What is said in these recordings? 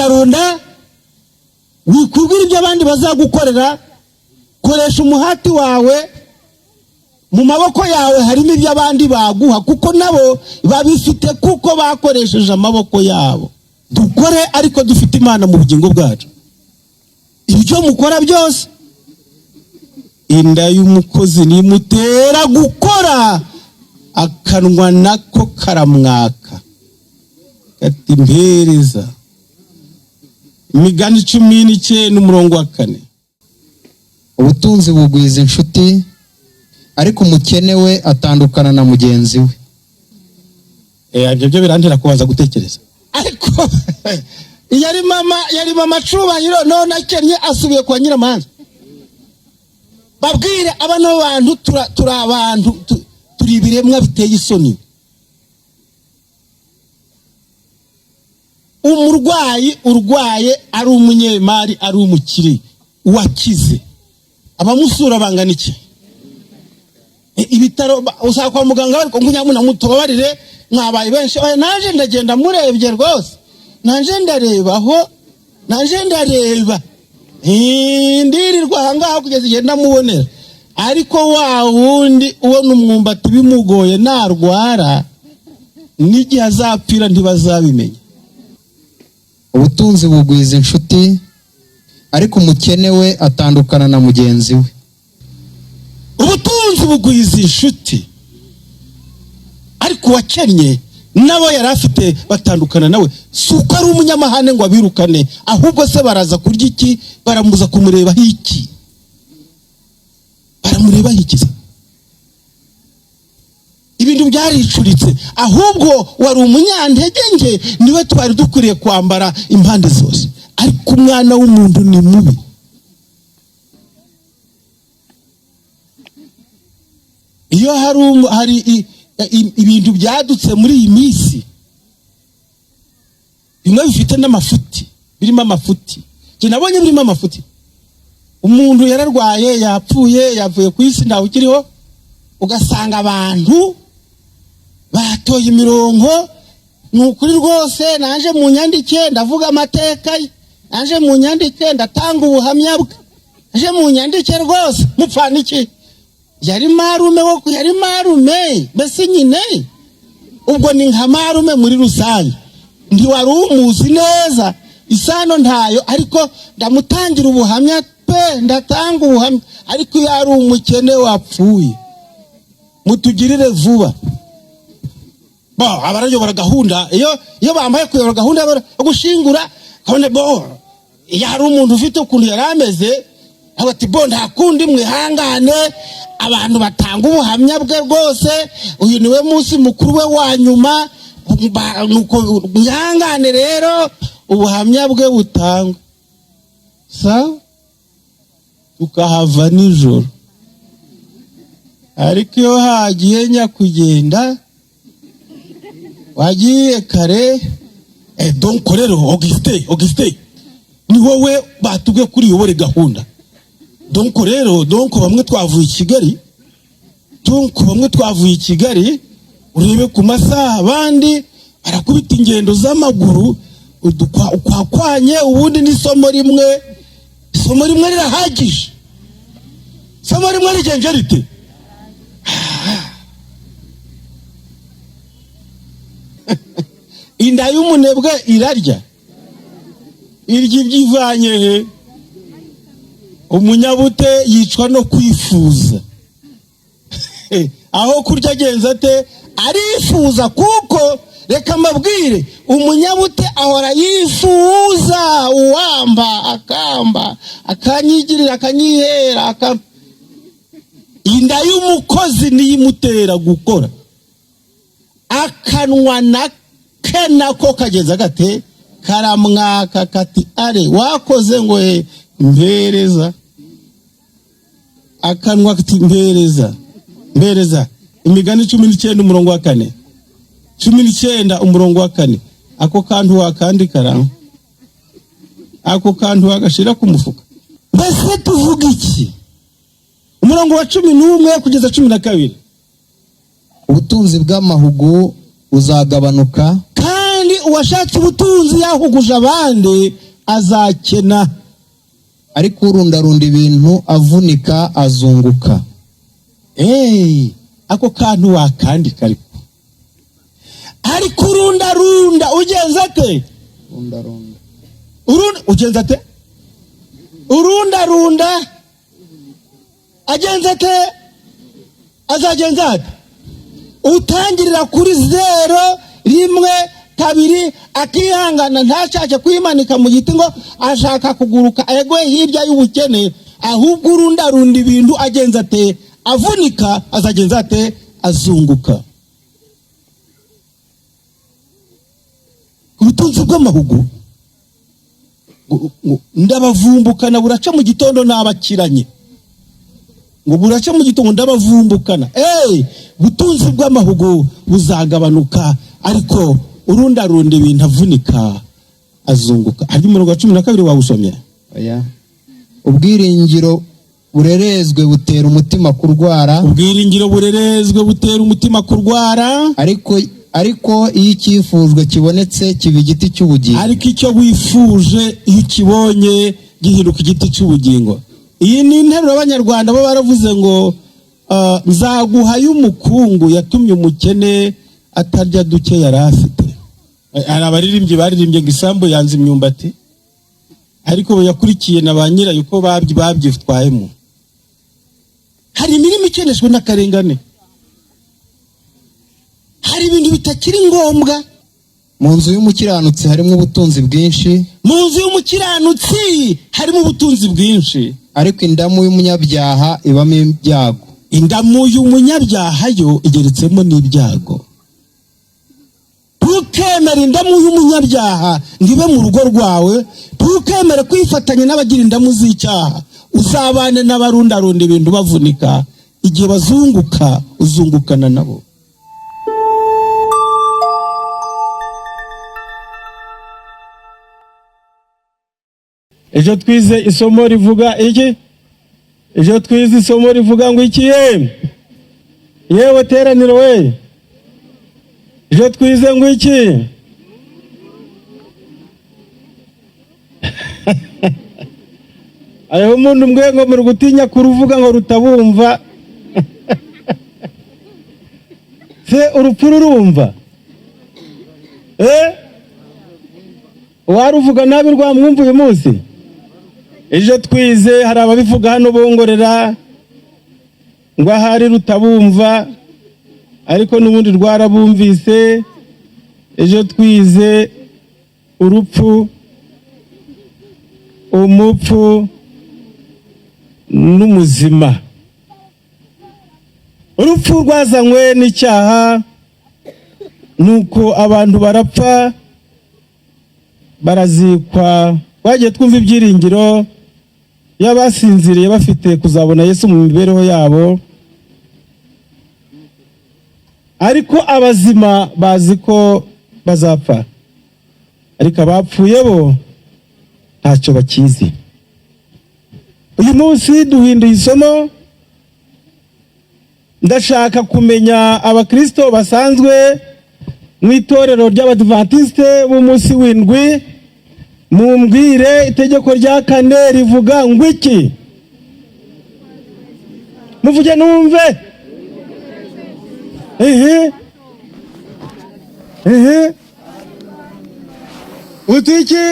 runda wikubwira ibyo abandi bazagukorera. Koresha umuhati wawe, mu maboko yawe harimo ibyo abandi baguha kuko nabo babifite kuko bakoresheje amaboko yabo. Dukore ariko dufite Imana mu bugingo bwacu. Ibyo mukora byose, inda y'umukozi nimutera gukora, akanwa nako karamwaka kati mpereza. Imigani 19:4. Ubutunzi bugwiza inshuti, ariko umukene we atandukana na mugenzi we. Ibyo byo birandira kubanza gutekereza. Ariko yari mama Cubahiro none akennye asubiye kwa Nyiramanza. Babwire abano bantu turi abantu turi ibiremwa biteye isoni. Umurwayi urwaye ari umunyemari ari umukire wakize, abamusura bangana iki? Ibitaro usaka kwa muganga ariko ngunyamuna mutobarire mwabaye benshi. Naje ndagenda murebye rwose, naje ndarebaho, naje ndareba ndirirwa hangaho kugeza igihe ndamubonera. Ariko wa wundi ubona umwumbati bimugoye narwara n'igihe azapfira ntibazabimenya. Ubutunzi bugwiza inshuti, ariko umukene we atandukana na mugenzi we. Ubutunzi bugwiza inshuti, ariko wakennye nabo yari afite batandukana nawe. Suko ari umunyamahane ngo abirukane, ahubwo se baraza kurya iki? Baramuza kumureba hiki? Baramureba hiki? Ibintu byaricuritse, ahubwo wari umunyantege nke, niwe twari dukuriye kwambara impande zose. Ariko umwana w'umuntu ni mubi. Iyo hari ibintu byadutse muri iyi minsi, bimwe bifite n'amafuti, birimo amafuti. Je nabonye birimo amafuti. Umuntu yararwaye, yavuye ku isi ndaho ukiriho, ugasanga abantu batoye imirongo. Nukuri rwose naje mu nyandike ndavuga amateka, naje mu nyandike ndatanga ubuhamya bwe, naje mu nyandike rwose. Mupfana iki? Yari marume woko, yari marume mbese nyine ubwo ni nka marume muri rusange. Ntiwari umuzi neza, isano ntayo, ariko ndamutangira ubuhamya pe, ndatanga ubuhamya. Ariko yari umukene wapfuye. Mutugirire vuba. Abarayobora gahunda, iyo bambaye kuyobora gahunda yo gushingura kabone yari umuntu ufite ukuntu yarameze, abati nta kundi mwihangane, abantu batanga ubuhamya bwe rwose, uyu niwe munsi mukuru we wa nyuma, nuko mwihangane rero ubuhamya bwe butangwa. Tukahava nijoro. Ariko iyo hagiye nyakugenda, wagiye kare, donc rero Auguste ni wowe batubwe kuri yobore gahunda. Donc rero bamwe twavuye i Kigali, urebe ku masaha abandi arakubita ingendo z'amaguru, ukwakwanye ubundi n'isomo rimwe rirahagije. Isomo rimwe rigenje rite? Inda y'umunebwe irarya, irya ibyivanye he? Umunyabute yicwa no kwifuza. Aho kurya agenza ate? Arifuza. Kuko reka mbabwire, umunyabute ahora yifuza, uwamba akamba, akanyigirira, akanyihera. Inda y'umukozi niyimutera gukora. Akanwa nako kageza gate karamwaka kati are wakoze ngo mpereza. Akanwa kati mpereza. Imigani 19:4. 19:4. Ako kantu wakandi karanga, ako kantu wagashira ku mufuka. Mbese tuvuga iki? Umurongo wa 11 kugeza 12. Ubutunzi bw'amahugu uzagabanuka, kandi uwashatse ubutunzi yahuguje abandi azakena, ariko urundarunda ibintu avunika azunguka. ako kantu wakandika ariko urundarunda ugenza ate? Ugenza ate? Urundarunda agenza ate? Azagenza ate? Utangirira kuri 0, 1, 2 akihangana ntashake kwimanika mu giti ngo ashaka kuguruka egwe hirya y'ubukene, ahubwo urundarunda ibintu agenza ate? Avunika azagenza ate? Azunguka. Ubutunzi bw'amahugu ndabavumbukana buraca mu gitondo nabakiranye, ngo buraca mu gitondo ndabavumbukana. Ubutunzi bw'amahugu buzagabanuka, ariko urundarunda ibintu avunika azunguka. Ari mu 12 wawusomye. Ubwiringiro burerezwe butera umutima kurwara. Ubwiringiro burerezwe butera umutima kurwara. Ariko iyo icyifujwe kibonetse kiba igiti cy'ubugingo. Ariko icyo wifuje iyo kibonye gihinduka igiti cy'ubugingo. Iyi ni interuro abanyarwanda bo baravuze ngo nzaguha y'umukungu yatumye umukene atarya duke yari afite. Hari abaririmbyi baririmbye ngo isambu yanze imyumbati, ariko yakurikiye na ba nyirayo uko babyitwayemo. Hari imirimo ikeneshwe n'akarengane, hari ibintu bitakiri ngombwa. Mu nzu y'umukiranutsi harimo ubutunzi bwinshi. Mu nzu y'umukiranutsi harimo ubutunzi bwinshi, ariko indamu y'umunyabyaha ibamo ibyago. Indamu y'umunyabyaha yo igeretsemo n'ibyago. Ntukemere indamu y'umunyabyaha ngibe mu rugo rwawe, ntukemere kwifatanya n'abagira indamu z'icyaha. Uzabane n'abarundarunda ibintu bavunika, igihe bazunguka uzungukana nabo. Ejo twize isomo rivuga iki? Ejo twize isomo rivuga ngo iki? Yewe teraniro we, ejo twize ngo iki? Ayo umuntu mbwe ngo muri gutinya kuruvuga ngo rutabumva. Se urupfu rurumva? Waruvuga nabi rwamwumva uyu munsi? Ejo twize hari ababivuga hano bongorera ngo ahari rutabumva, ariko n'ubundi rwarabumvise. Ejo twize urupfu, umupfu n'umuzima. Urupfu rwazanywe n'icyaha, nuko abantu barapfa barazikwa. Bagiye twumva ibyiringiro y'abasinziriye bafite kuzabona Yesu mu mibereho yabo, ariko abazima bazi ko bazapfa, ariko abapfuye bo ntacyo bakizi. Uyu munsi duhinduye isomo. Ndashaka kumenya abakristo basanzwe mu itorero ry'Abadventiste b'umunsi w'indwi, mumbwire itegeko rya 4 rivuga ngo iki? Muvuge numve. Utiki?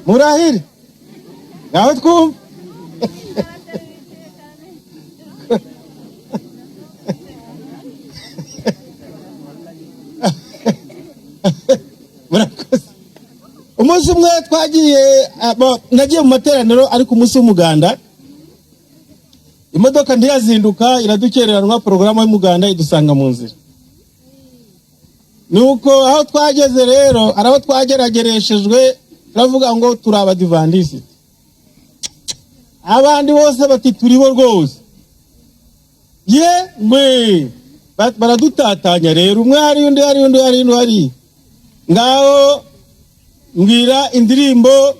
Murahiri ngaho twumva. Murakoze. Umunsi umwe twagiye nagiye mu materaniro, ariko umunsi w'umuganda imodoka ndiyazinduka iradukereranwa, porogaramu y'umuganda idusanga mu nzira. Nuko aho twageze rero arabo twageragereshejwe, turavuga ngo turi Abadiventiste. Abandi bose bati turi bo rwose. baradutatanya rero, umwe hari undi hari ngaho mbwira indirimbo,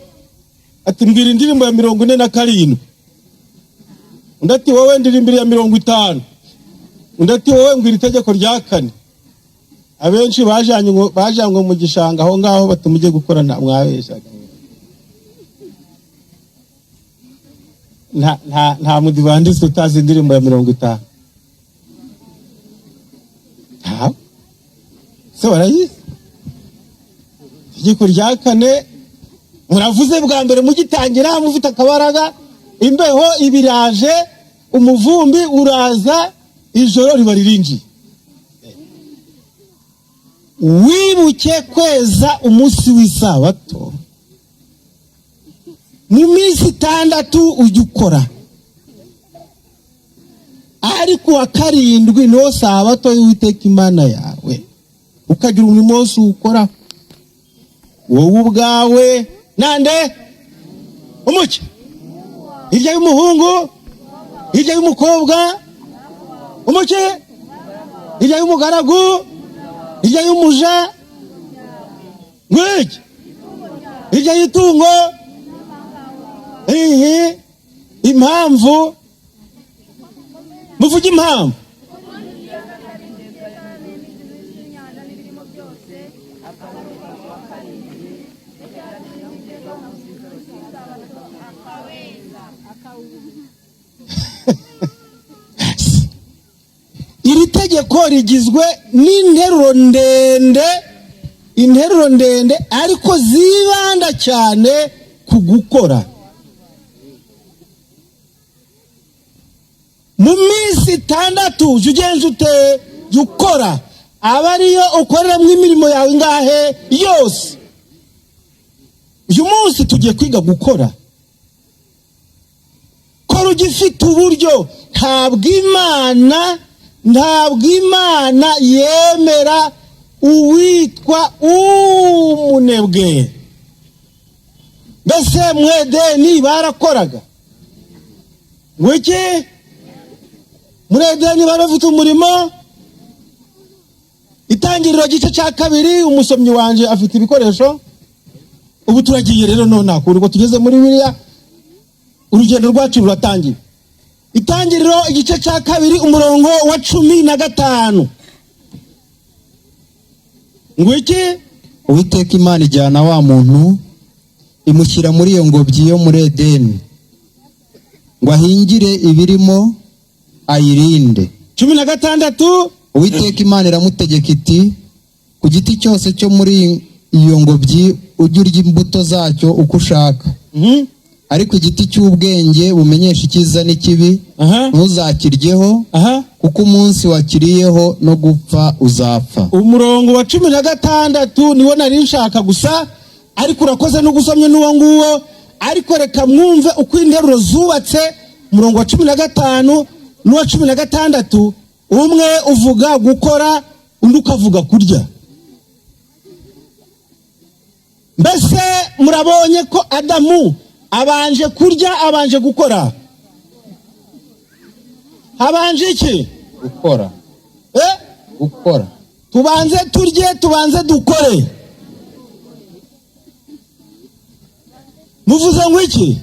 ati mbwira indirimbo ya 47, undi ati wowe ndirimbira ya 50, undi ati wowe mbwira itegeko rya 4. Abenshi bajanywe mu gishanga aho ngaho batumuje gukorana, mwabeshaga. nta mudivandisi utazi indirimbo ya 50. Se warayizi? Itegeko rya 4 muravuze bwa mbere mugitangira, mufite akabaraga, imbeho ibiraje, umuvumbi uraza, ijoro riba ririnjiye. Wibuke kweza umunsi w'isabato, mu minsi 6 ujya ukora, ariko wa 7 no sabato y'Uwiteka Imana yawe, ukagira umurimo wose ukora wowe ubwawe nande umucyo, hirya y'umuhungu, hirya y'umukobwa umucyo, hirya y'umugaragu, hirya y'umuja ngwiki, hirya y'itungo. Impamvu muvuge impamvu. Iri tegeko rigizwe n'interuro ndende, ariko zibanda cyane ku gukora. Mu minsi 6 ugenze ute ukora, aba ariyo ukoreramo imirimo yawe ngahe yose. Uyu munsi tugiye kwiga gukora. Kora ugifite uburyo. Ntabwo Imana yemera uwitwa umunebwe. Mbese mwedeni barakoraga wiki, muri Edeni barafite umurimo. Itangiriro gice cya 2, umusomyi wanje afite ibikoresho. Ubu turagiye rero none akurwa tugeze muri Bibiliya, urugendo rwacu ruratangira. Itangiriro igice cya 2 umurongo wa 15. Ngwiki, Uwiteka Imana ijyana wa muntu imushyira muri iyo ngobyi yo muri Edeni, ngo ahingire ibirimo ayirinde. 16. Uwiteka Imana iramutegeka iti, ku giti cyose cyo muri iyo ngobyi ujye urya imbuto zacyo uko ushaka, ariko igiti cy'ubwenge bumenyesha icyiza n'ikibi ntuzakiryeho, kuko umunsi wakiriyeho no gupfa uzapfa. Umurongo wa 16 niwo nari nshaka gusa, ariko urakoze no gusomye n'uwo nguwo. Ariko reka mwumve uko interuro zubatse. Umurongo wa 15 n'uwa 16, umwe uvuga gukora, undi ukavuga kurya. Mbese murabonye ko Adamu abanje kurya, abanje gukora? Habanje iki? Gukora. Gukora. Tubanze turye, tubanze dukore. Muvuze ngo iki?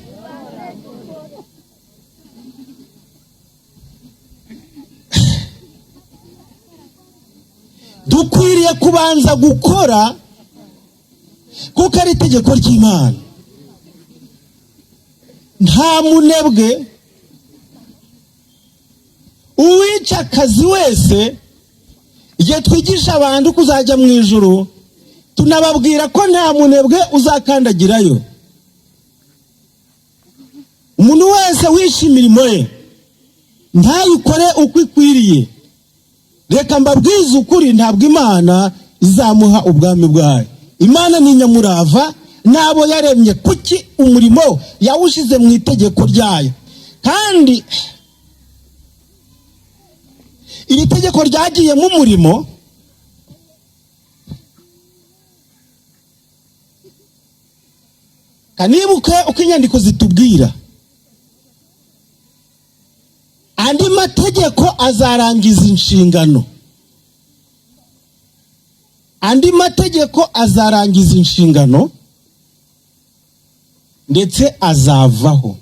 Dukwiriye kubanza gukora, kuko ari itegeko ry'Imana. Nta munebwe uwica akazi wese. Igihe twigisha abantu kuzajya mu ijuru, tunababwira ko nta munebwe uzakandagirayo. Umuntu wese wishimira imirimo ye ntayikore uko ikwiriye, reka mbabwize ukuri, ntabwo Imana izamuha ubwami bwayo. Imana ni nyamurava, nabo yaremye kuki umurimo yawushize mu itegeko ryayo. Kandi iri tegeko ryagiye mu murimo, kanibuke uko inyandiko zitubwira. Andi mategeko azarangiza inshingano. andi mategeko azarangiza inshingano ndetse azavaho,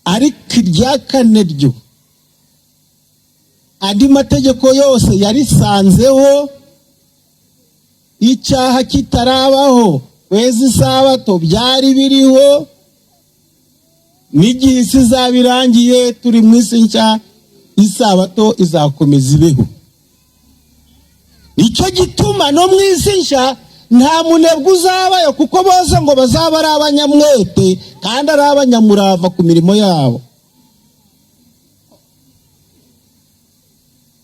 ariko irya kane ryo andi mategeko yose yarisanzeho icyaha kitarabaho, kweza isabato byari biriho, n'igihe isi izaba irangiye turi mu isi nshya, isabato izakomeza ibeho. Nicyo gituma no mu isi nshya nta munebwe uzabayo, kuko bose ngo bazaba ari abanyamwete kandi ari abanyamurava ku mirimo yabo.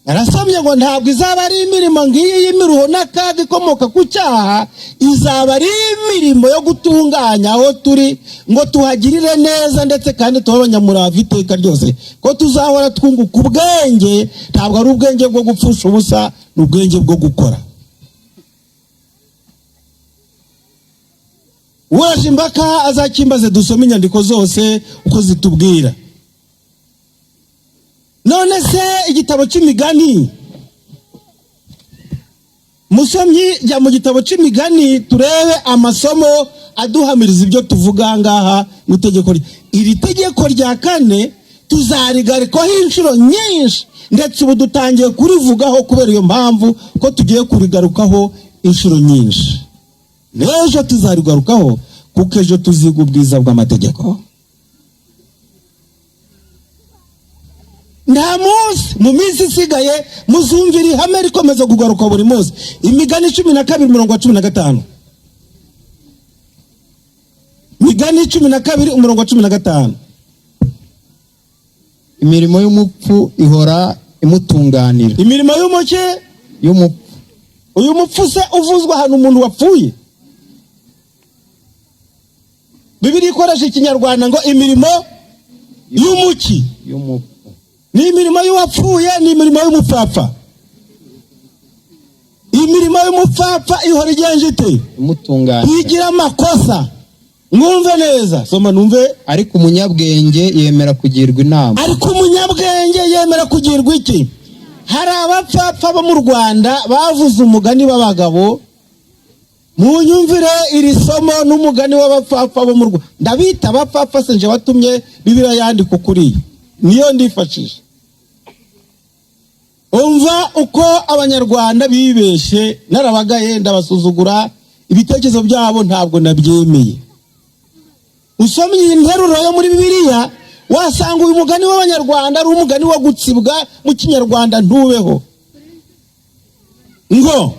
Arasomye ngo ntabwo izaba ari imirimo ngiyi y'imiruho n'akaga ikomoka ku cyaha, izaba ari imirimo yo gutunganya aho turi ngo tuhagirire neza ndetse kandi tuba abanyamurava iteka ryose, ko tuzahora twunguka ubwenge. Ntabwo ari ubwenge bwo gupfusha ubusa, ni ubwenge bwo gukora. Uwaje impaka azakimbaze dusome inyandiko zose uko zitubwira. None se igitabo cy'imigani, musomyi jya mu gitabo cy'imigani turebe amasomo aduhamiriza ibyo tuvuga ngaha mu itegeko. Iri tegeko rya kane tuzarigarikaho inshuro nyinshi, ndetse ubu dutangiye kurivugaho kubera iyo mpamvu ko tugiye kurigarukaho inshuro nyinshi. N'ejo tuzarigarukaho kuko ejo tuziga ubwiza bw'amategeko. Nta munsi mu minsi isigaye muzumvira ihame rikomeza kugaruka buri munsi. Imigani 12:15. Imigani 12:15. Imirimo y'umupfu ihora imutunganira. Imirimo y'umuke y'umupfu. Uyu mupfu se uvuzwa hano umuntu wapfuye? Bibiri ikoresha ikinyarwanda ngo imirimo y'umuki. Y'umupfu. Ni imirimo y'uwapfuye, ni imirimo y'umupfapfa. Imirimo y'umupfapfa ihora igenje ite? Imutunganira. Igira amakosa. Mwumve neza, soma numve. Ariko umunyabwenge yemera kugirwa inama. Ariko umunyabwenge yemera kugirwa iki? Hari abapfapfa bo mu Rwanda bavuze umugani w'abagabo. Munyumvire iri somo n'umugani w'abapfapfa bo mu Rwanda. Ndabita abapfapfa se nje watumye Bibiliya yandika kuri niyo ndifashisha. Umva uko abanyarwanda bibeshe, narabagaye ndabasuzugura, ibitekerezo byabo ntabwo nabyemeye. Usomye interuro yo muri Bibiliya wasanga uyu mugani w'abanyarwanda ari umugani wo gutsibwa mu kinyarwanda ntubeho. Ngo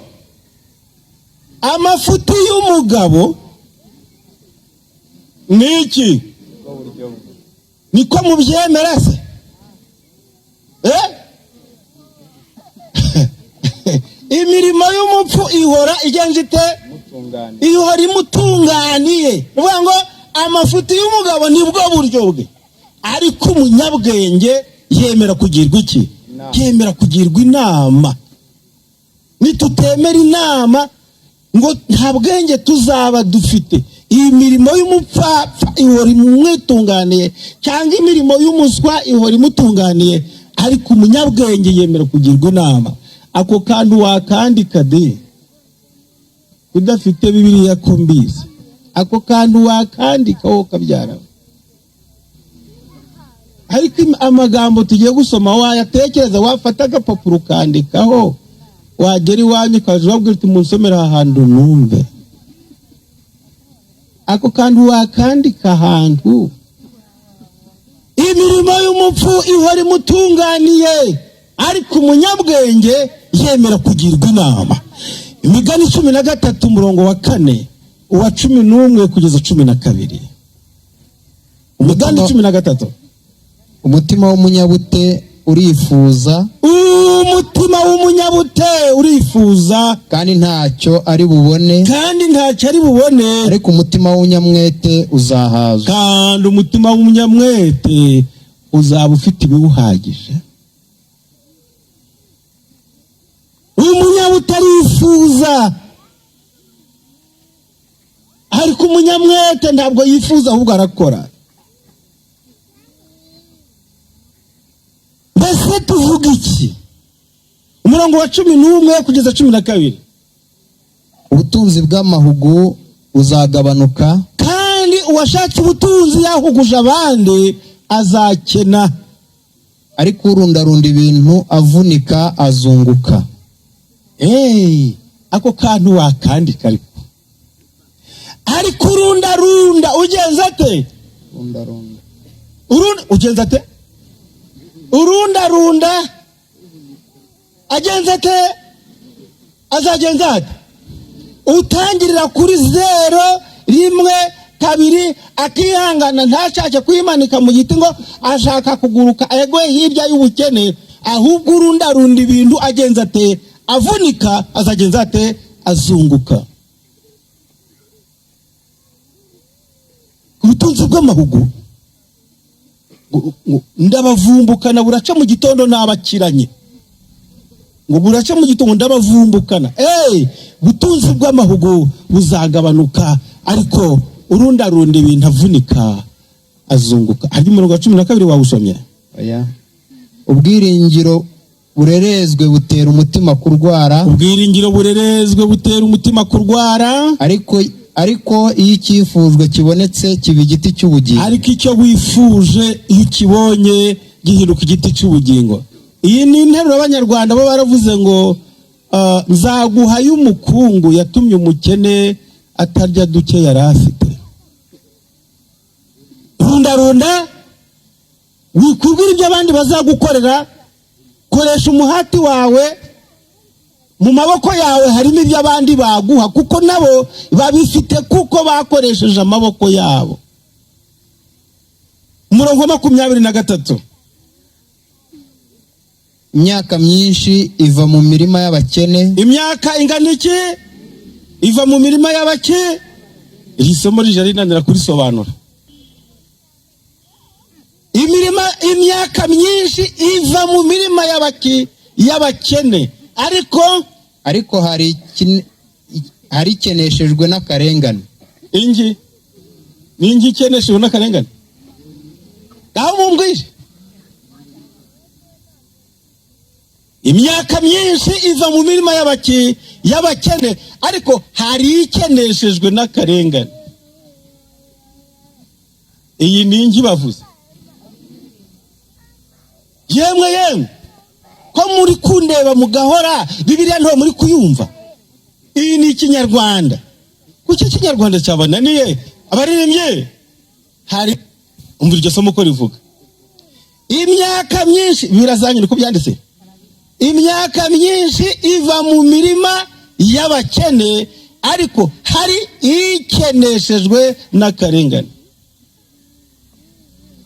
amafuti y'umugabo niki? Niko mubyemera se? Imirimo y'umupfu ihora igenje ite? Ihora imutunganiye. Uvuga ngo amafuti y'umugabo nibwo buryo bwe, ariko umunyabwenge yemera kugirwa iki? Yemera kugirwa inama. Nitutemera inama ngo nta bwenge tuzaba dufite. Iyi mirimo y'umupfapfa ihora imwitunganiye, cyangwa imirimo y'umuswa ihora imutunganiye, ariko umunyabwenge yemera kugirwa inama. Ako kandi wakandika de udafite Bibiliya ko mbizi. Ako kandi wakandika wo kabyara. Ariko amagambo tugiye gusoma wayatekereza, wafata agapapuro ukandikaho, wagera iwanyu ukaje wabwira uti munsomera ahantu numve. Ako kandi wakandika ahantu. Imirimo y'umupfu ihora imutunganiye, ariko umunyabwenge yemera kugirwa inama. Imigani 13:4 uwa 11 kugeza 12. Umugani 13. Umutima w'umunyabute urifuza. Umutima w'umunyabute urifuza kandi ntacyo ari bubone. Ariko umutima w'umunyamwete uzahazwa. Kandi umutima w'umunyamwete uzaba ufite ibiwuhagije. Umunyabute arifuza, ariko umunyamwete ntabwo yifuza, ahubwo arakora. Mbese tuvuga iki? umurongo wa 11 kugeza 12. ubutunzi bw'amahugu buzagabanuka, kandi uwashatse ubutunzi yahuguje abandi azakena, ariko urundarunda ibintu avunika azunguka. ako kantu wakandika ariko urundarunda ugenza ate? Ugenza ate? Urundarunda agenza ate? Azagenza ate? Utangirira kuri 0, 1, 2, akihangana ntashake kwimanika mu giti ngo ashaka kuguruka egwe hirya y'ubukene, ahubwo urundarunda ibintu agenza ate? Avunika, azagenza ate? Azunguka. Ubutunzi bw'amahugu ndabavumbukana buraca mu gitondo nabakiranye, ngo buraca mu gitondo ndabavumbukana. Ubutunzi bw'amahugu buzagabanuka, ariko urundarunda ibintu avunika azunguka. Hari umurongo wa 12 wawusomye? ubwiringiro burerezwe butera umutima kurwara, ubwiringiro burerezwe butera umutima kurwara, ariko iyo icyifujwe kibonetse kiba igiti cy'ubugingo. Ariko icyo wifuje iyo kibonye gihinduka igiti cy'ubugingo. Iyi ni interuro y'Abanyarwanda bo baravuze ngo nzaguha y'umukungu yatumye umukene atarya duke yari afite. Rundarunda wikubwira ibyo abandi bazagukorera, koresha umuhati wawe, mu maboko yawe harimo ibyo abandi baguha, kuko nabo babifite kuko bakoresheje amaboko yabo. Umurongo wa 23. Imyaka myinshi iva mu mirima y'abakene. Imyaka ingana iki? Iva mu mirima y'abakene. Iri somo rije rinanira kurisobanura. Imyaka myinshi iva mu mirima y'abakene, ariko hari ikeneshejwe n'akarengane. Ningi ikeneshejwe n'akarengane? Aho mumbwije. Imyaka myinshi iva mu mirima y'abakene, ariko hari ikeneshejwe n'akarengane. Iyi ningi bavuze. Yemwe ko muri kundeba mugahora Bibiliya nto muri kuyumva. Iyi ni Ikinyarwanda. Kuki Ikinyarwanda cyabananiye? Abaririmbye hari umva iryo somo ko rivuga. Imyaka myinshi birazanye uko byanditse. Imyaka myinshi iva mu mirima y'abakene, ariko hari ikeneshejwe n'akarengane.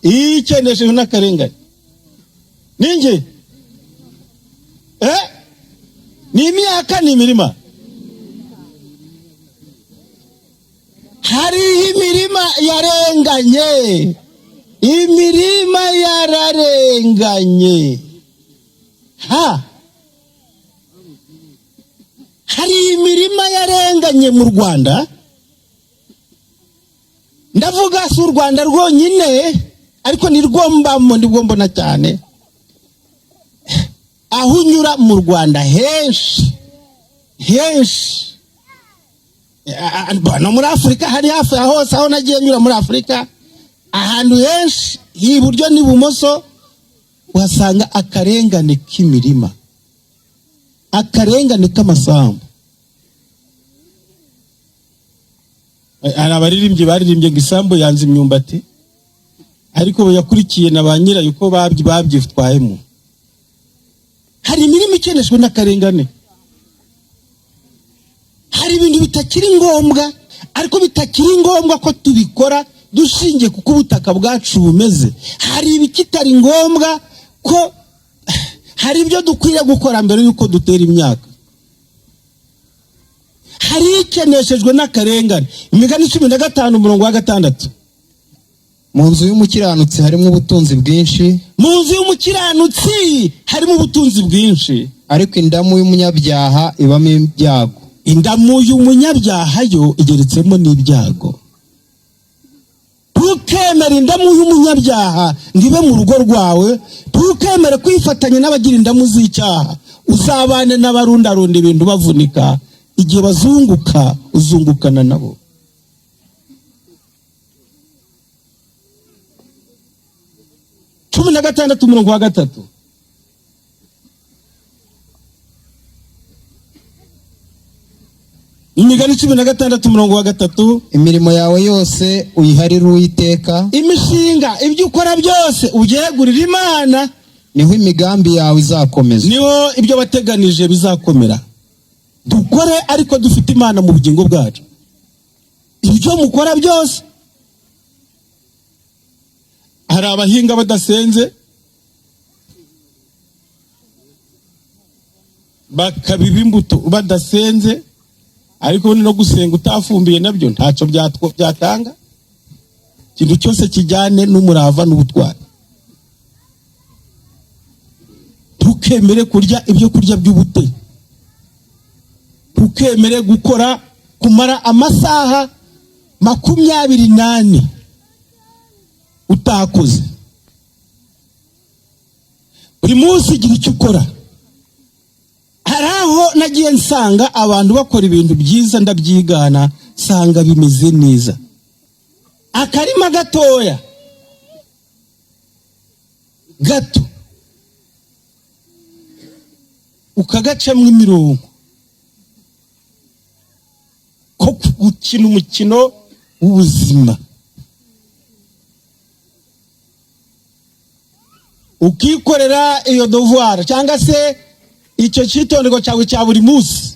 Ikeneshejwe n'akarengane. Ningi? Ni imyaka ni imirima? Hari imirima yarenganye. Imirima yararenganye. Hari imirima yarenganye mu Rwanda. Ndavuga si u Rwanda rwonyine, ariko ni rwombamo ndibwo mbona cyane. Aho unyura mu Rwanda henshi no muri Afurika, hari hafi hose aho nagiye nyura muri Afurika, ahantu henshi iburyo n'ibumoso uhasanga akarengane k'imirima, akarengane k'amasambu. Hari abaririmbyi baririmbye ngo isambu yanze imyumbati, ariko yakurikiye na ba nyirayo uko babyitwayemo. Hari imirimo ikeneshwe n'akarengane. Hari ibintu bitakiri ngombwa, ariko bitakiri ngombwa ko tubikora dushingiye kuko ubutaka bwacu bumeze. Hari ibikitari ngombwa ko hari ibyo dukwiriye gukora mbere yuko dutera imyaka. Hari ikeneshejwe n'akarengane. Imigani 15 umurongo wa 6. Mu nzu y'umukiranutsi harimo ubutunzi bwinshi. Mu nzu y'umukiranutsi harimo ubutunzi bwinshi, ariko indamu y'umunyabyaha ibamo ibyago. Indamu y'umunyabyaha yo igeretsemo n'ibyago. Tukemera indamu y'umunyabyaha ngibe mu rugo rwawe, tukemera kwifatanya n'abagira indamu z'icyaha. uzabane n'abarundarunda ibintu bavunika, igihe bazunguka uzungukana nabo. Cumi na gatandatu umurongo wa gatatu. Imigani 16 umurongo wa gatatu. Imirimo yawe yose uyiharire Uwiteka, imishinga ibyo ukora byose ubyegurira Imana, niho imigambi yawe izakomeza. niho ibyo wateganije bizakomera. Dukore ariko dufite Imana mu bugingo bwacu. Ibyo mukora byose. Hari abahinga badasenze, bakabiba imbuto badasenze, ariko no gusenga utafumbiye nabyo ntacyo byatanga. Ikintu cyose kijyane n'umurava n'ubutwari. Tukemere kurya ibyo kurya by'ubute, tukemere gukora kumara amasaha 28 utakoze. Buri munsi igira icyo ukora. Haraho nagiye nsanga abantu bakora ibintu byiza, ndabyigana sanga bimeze neza. Akarima gatoya gato ukagacamwa imirongo ko gukina umukino w'ubuzima, ukikorera iyo devoir cyangwa se icyo cyitondego cyawe cya buri munsi.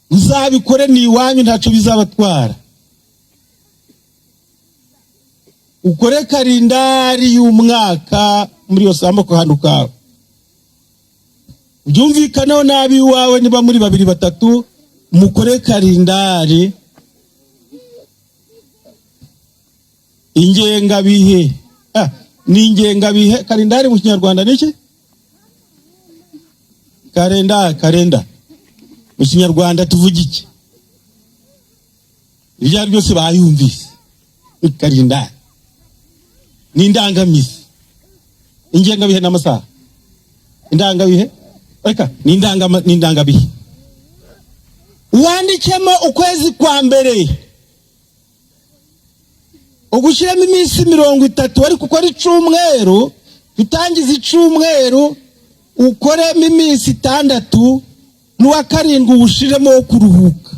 Uzabikore ni iwanyu ntacyo bizabatwara. Ukore kalendari y'umwaka muri yo sambo ko hano kawe. Byumvikaneho nabi wawe niba muri 2-3 mukore kalendari ingengabihe. Ni ingengabihe. Kalendari mu Kinyarwanda niki? Kalenda mu Kinyarwanda tuvuga iki? Ibyo byose bayumvise. Kalendari ni indangamisi. Ingengabihe n'amasaha. Indangabihe reka ni indangabihe. Wandikemo ukwezi kwa mbere ugushyiramo iminsi 30, ariko ukora icumweru, utangiza icumweru ukoremo iminsi 6, n'uwa 7 ubushiremo wo kuruhuka.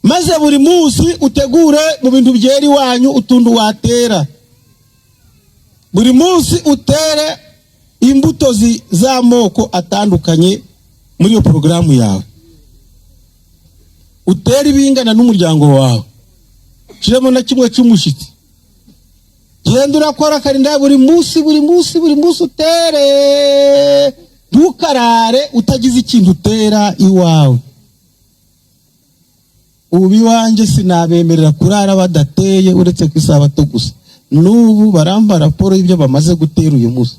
Maze buri munsi utegure mu bintu byeri wanyu utundu watera. Buri munsi utere imbuto z'amoko atandukanye muri iyo porogaramu yawe. Utere ibingana n'umuryango wawe. Shiremo na kimwe cy'umushitsi. Genda urakora kalendari buri munsi utere. Ntukarare utagize ikintu utera iwawe. Ubi wanje sinabemerera kurara badateye uretse ku Isabato gusa. N'ubu baramba raporo y'ibyo bamaze gutera uyu munsi.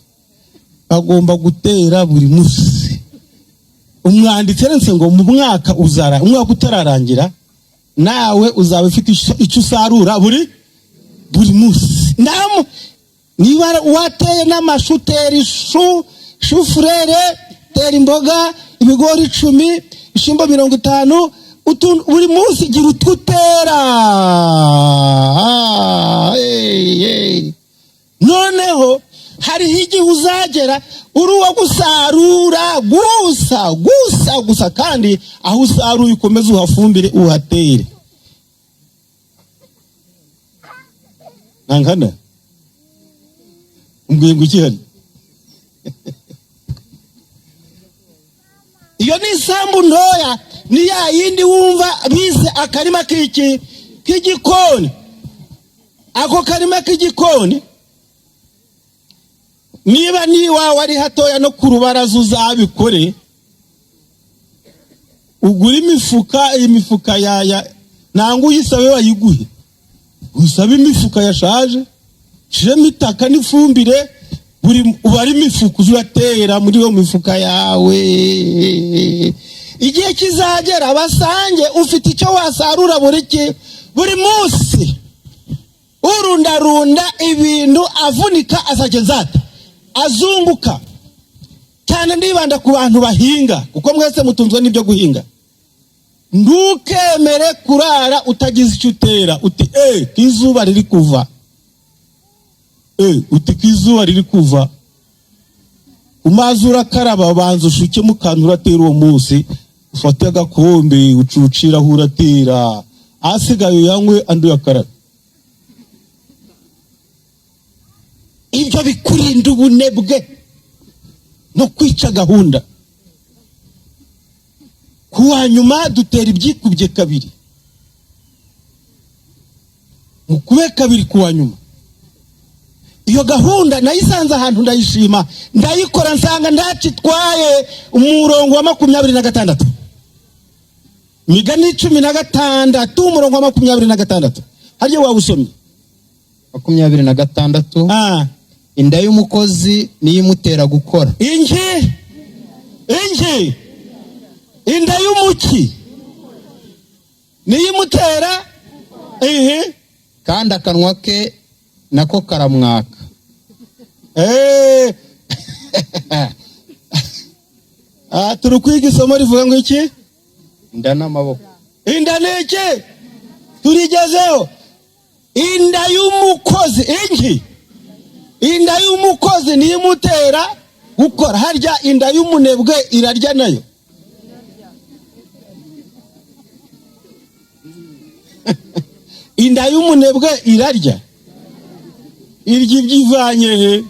Bagomba gutera buri munsi. Umwanditsi rense ngo mu mwaka umwaka utararangira nawe uzaba ufite icyo usarura buri munsi. Niba wateye n'amashu, tera shufurere, tera imboga, ibigori 10, ishimbo 50, buri munsi gira ututera. Noneho hariho igihe uzagera uri uwo gusarura gusa kandi aho usaruye ukomeze uhafumbire uhatere. Nankana umbwiye ikihari. Iyo ni isambu ntoya, ni ya yindi wumva bise akarima k'igikoni. Ako karima k'igikoni niba niwa wari hatoya no ku rubaraza uzabikore. Ugura imifuka ya nangu uyisabe wayiguhe. Usabe imifuka yashaje, shiremo itaka n'ifumbire, ubari imifuka uzatera muri yo mifuka yawe. Igihe kizagera basange ufite icyo wasarura buri munsi. urundarunda ibintu avunika azageza ate azunguka. Cyane ndibanda ku bantu bahinga kuko mwese mutunzwe n'ibyo guhinga. Ndukemere kurara utagize icyo utera uti kizuba riri kuva. Uti kizuba riri kuva. Umazura karaba banza ushuke mukantu uratera uwo munsi ufate agakombe ucucira uratera asigaye yanywe andi yakaraba. Ibyo bikurinda ubunebwe no kwica gahunda. Kuwa nyuma dutera ibyikubye kabiri. Mukube kabiri kuwa nyuma. Iyo gahunda nayisanze ahantu ndayishima ndayikora nsanga ndacitwaye umurongo wa 26. Migani 16 umurongo wa 26. Harye wawusomye 26. Inda y'umukozi niyimutera gukora. Inji inda y'umuki niyimutera kandi akanwa ke nako karamwaka. Turi kwiga isomo rivuga ngo iki? Inda n'amaboko. Inda niki? Turigezeho. Inda y'umukozi inda y'umukozi niyimutera gukora. Harya inda y'umunebwe irarya nayo. Inda y'umunebwe irarya. Irya ibyivanye he?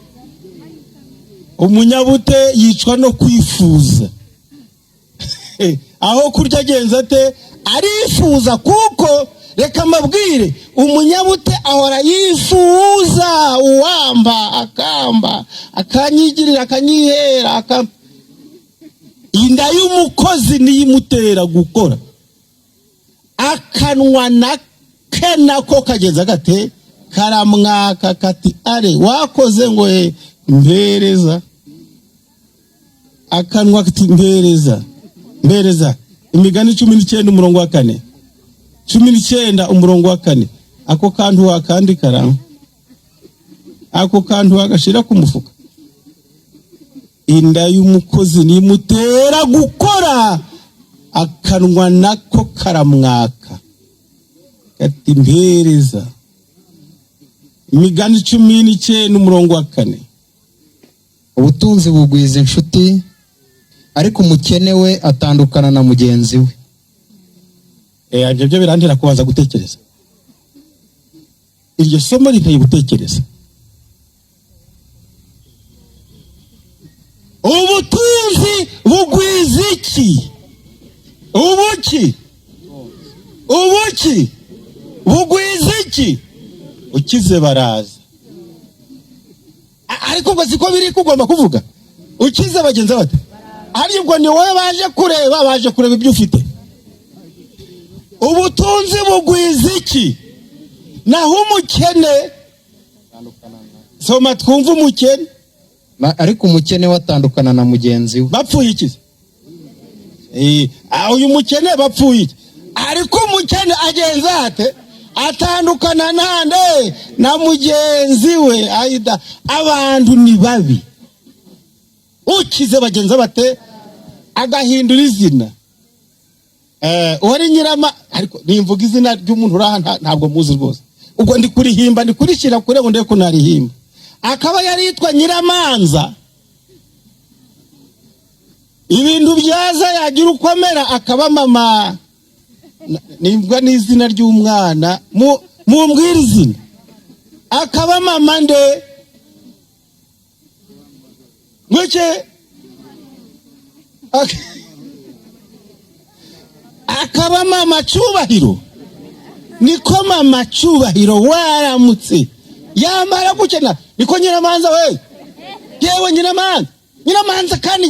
Umunyabute yicwa no kwifuza. Aho kurya agenza ate arifuza kuko reka mabwire umunyabute ahora yifuza uwamba akamba akanyigirira akanyihera Inda y'umukozi niyimutera gukora. Akanwa nake nako kagenza gate karamwaka kati are wakoze ngo mbereza. Akanwa kati mbereza. Imigani 19 umurongo wa 4. 19 umurongo wa 4. Ako kantu wakandi karama. Ako kantu agashira ku mufuka. Inda y'umukozi nimutera gukora. Akanwa nako karamwaka kati mbereza. Imigani 19 umurongo wa 4. Ubutunzi bugwiza inshuti ariko umukene we atandukana na mugenzi we. Ibyo birantera kubanza gutekereza. Iryo somo riteye gutekereza. Ubutunzi bugwiza iki? Ubuki bugwiza iki? Ukize baraza. Ariko ngo siko biri kugomba kuvuga. Ukize bagenza bate? Aribwo ni wowe baje kureba ibyo ufite. Ubutunzi bugwiza iki? Naho umukene soma twumva umukene. Ariko umukene watandukana na mugenzi we. Bapfuye iki? Uyu mukene bapfuye iki? Ariko umukene agenza ate atandukana nande na mugenzi we. Aida abantu ni babi. Ukize bagenza bate agahindura izina. Wari nyirama ariko nimvuga izina ry'umuntu uraha ntabwo muzi rwose. Ubwo ndi kurihimba ndi kurishira kure ngo ndeko narihimba. Akaba yari yitwa Nyiramanza. Ibintu byaza yagira ukomera akaba mama. Nimvuga n'izina ry'umwana mumbwira izina. Akaba mama nde Ngweke akaba mama Cyubahiro. Niko mama Cyubahiro waramutse. Yamara gukena niko Nyiramanza we. Yewe Nyiramanza kandi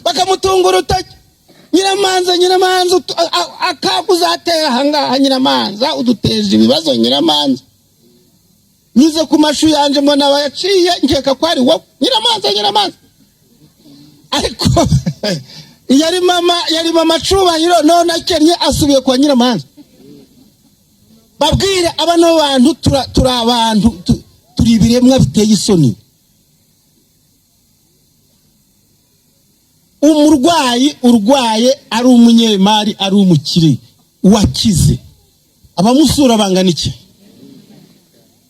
bakamutungura utaki. Nyiramanza akakuzatera hanga Nyiramanza uduteje ibibazo Nyiramanza. Nize ku mashu yanje mbona bayaciye nkeka kwari wo Nyiramanza. Ariko yari mama Cyubahiro none akennye asubiye kwa Nyiramanza. babwire abano bantu turi abantu turi ibiremwa biteye isoni. Umurwayi urwaye ari umunyemari ari umukire wakize abamusura bangana iki?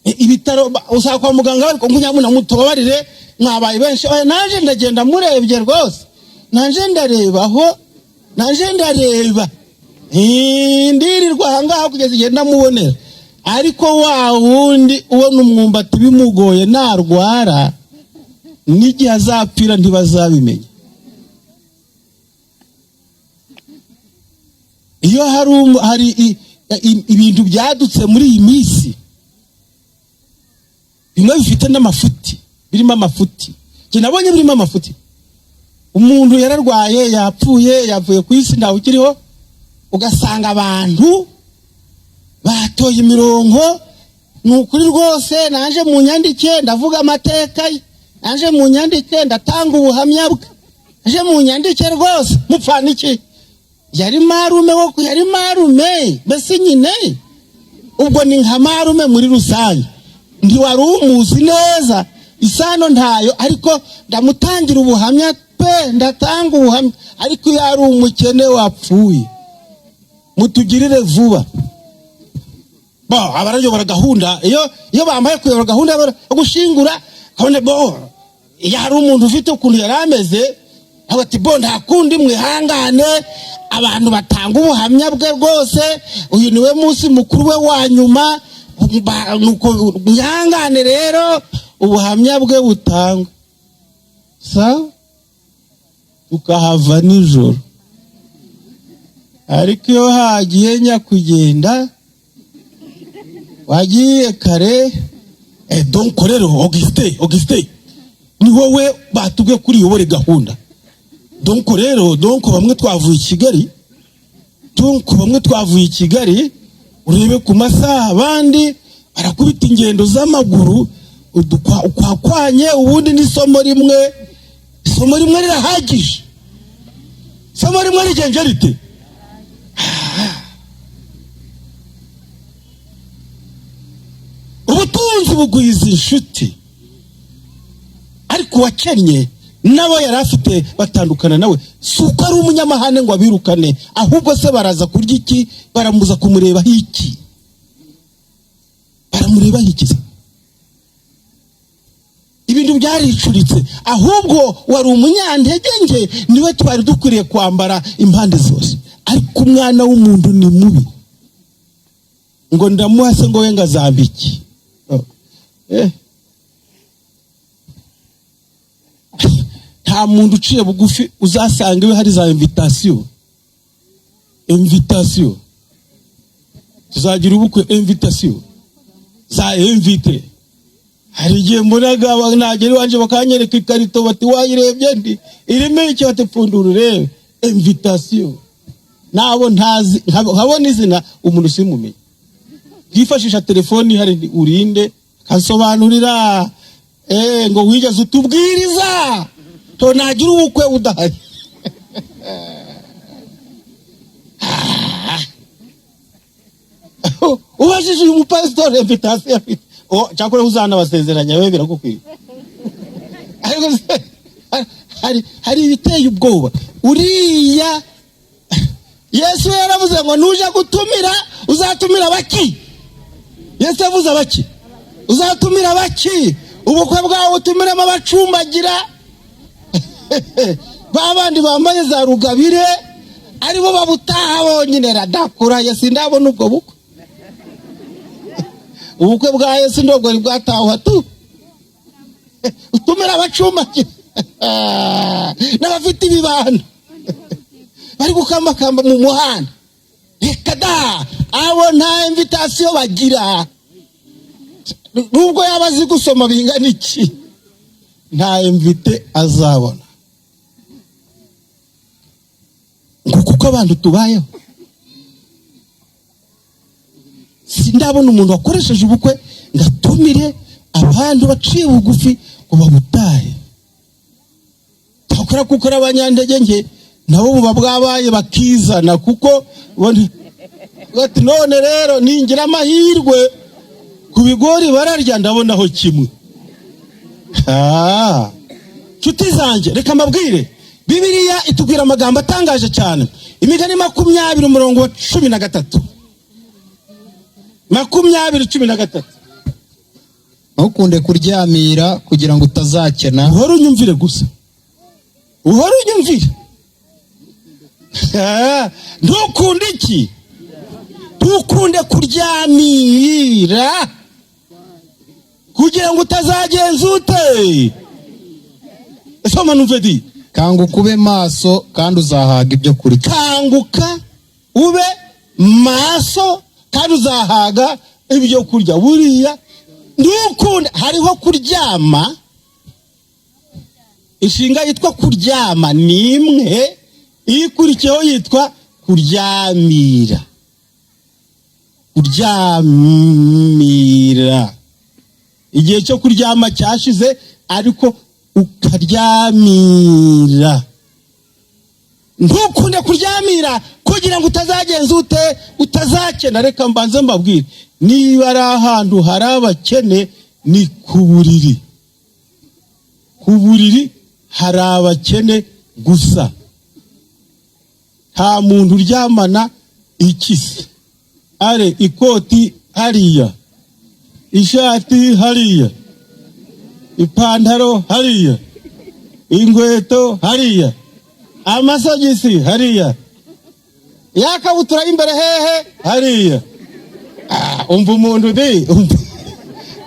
Ibitaro usaka kwa muganga ariko ngunyamuna mutobarire mwabaye benshi. Nanje ndagenda murebye rwose, nanje ndarebaho, nanje ndareba ndirirwa hangaha kugeza igihe ndamubonera. Ariko wa wundi ubona umwumbati bimugoye narwara n'igihe azapfira ntibazabimenya. Iyo hari ibintu byadutse muri iyi minsi bimwe bifite n'amafuti, birimo amafuti. Je nabonye birimo amafuti. Umuntu yararwaye yapfuye yavuye ku isi ndaho ukiriho, ugasanga abantu batoye imirongo. Nukuri rwose nanje mu nyandike ndavuga amateka, nanje mu nyandike ndatanga ubuhamya bwe, nanje mu nyandike rwose mupfana iki? Yari marume woko, yari marume bese nyine, ubwo ni nka marume muri rusange. Ndi wari umuzi neza, isano ntayo, ariko ndamutangira ubuhamya pe, ndatanga ubuhamya. Ariko yari umukene wapfuye, mutugirire vuba. Abarayobora gahunda, iyo bambaye kuyobora gahunda yo gushingura kabone yari umuntu ufite ukuntu yarameze, ati nta kundi mwihangane, abantu batanga ubuhamya bwe rwose, uyu niwe munsi mukuru we wa nyuma, nuko mwihangane rero ubuhamya bwe butangwa. Tukahava nijoro. Ariko iyo hagiye nyakugenda wagiye kare, donc rero Augustin ni wowe batubwe kuri yobore gahunda. Donc rero bamwe twavuye i Kigali, urebe ku masaha abandi arakubita ingendo z'amaguru, ukwakwanye ubundi n'isomo rimwe rirahagije. Isomo rimwe rigenje rite? Ubutunzi bugwiza inshuti, ariko wakennye nabo yari afite batandukana nawe. Suko ari umunyamahane ngo abirukane, ahubwo se baraza kurya iki? Baramuza kumureba iki? Baramureba iki? Ibintu byaricuritse. Ahubwo wari umunyantege nke, niwe twari dukwiriye kwambara impande zose. Ariko umwana w'umuntu ni mubi, ngo ndamuhase ngo we ngazambiki. Nta muntu uciye bugufi uzasanga iwe hari za invitation. Tuzagira ubukwe invitation za invite. Hari igihe mbonaga nagera iwanje bakanyereka ikarito bati wayirebye ndi irimo iki? Batepfundura urebe invitation. Nabo ntazi nkabona izina umuntu simumenye, twifashisha telefoni hari urinde kasobanurira ngo wigeze utubwiriza to nagira ubukwe udahari. Ubashije uyu mupasitore invitation afite, cyakora uzana basezeranya we birakukwiye. Hari ibiteye ubwoba. Uriya Yesu yaravuze ngo nuje gutumira uzatumira baki? Yesu yavuze baki? Uzatumira baki? Ubukwe bwawe utumiremo abacumbagira babandi bambaye za rugabire aribo babutaha bonyine radakura. Yesu ndabona ubwo bukwe. Ubukwe bwa Yesu ndogo ni bwataha tu. Utumira abacumbagira n'abafite ibibano bari gukamakamba mu muhanda. Reka da, abo nta invitation bagira. Nubwo yabazi gusoma bingana iki, nta invite azabona. Ngo kuko abantu tubayeho. Sindabona umuntu wakoresheje ubukwe ngatumire abantu baciye bugufi ngo babutahe. Takora kuko abanyandege nge nabo buba bwabaye bakizana kuko ati none rero ningira amahirwe ku bigori bararya ndabonaho kimwe. Nshuti zanjye reka mbabwire, Bibiliya itubwira amagambo atangaje cyane. Imigani 20:13. 20:13. ntukunde kuryamira kugira ngo utazakena. Uhora unyumvire gusa, uhora unyumvire. Ntukunde iki? Ntukunde kuryamira kugira ngo utazagenza ute. Soma numvedi. Kanguka ube maso kandi uzahaga ibyo kurya. Kanguka ube maso kandi uzahaga ibyo kurya. Buriya ntukunde, hariho kuryama, inshinga yitwa kuryama ni imwe, ikurikiyeho yitwa kuryamira. Kuryamira, igihe cyo kuryama cyashize ariko ukaryamira. Ntukunde kuryamira kugira ngo utazagenza ute, utazakena. Reka mbanze mbabwire, niba ari ahantu hari abakene ni ku buriri. Ku buriri hari abakene gusa, nta muntu uryamana ikisi. Are ikoti hariya, ishati hariya, ipantaro hariya, inkweto hariya, amasogisi hariya, yakabutura imbere hehe hariya. Umva umuntu de,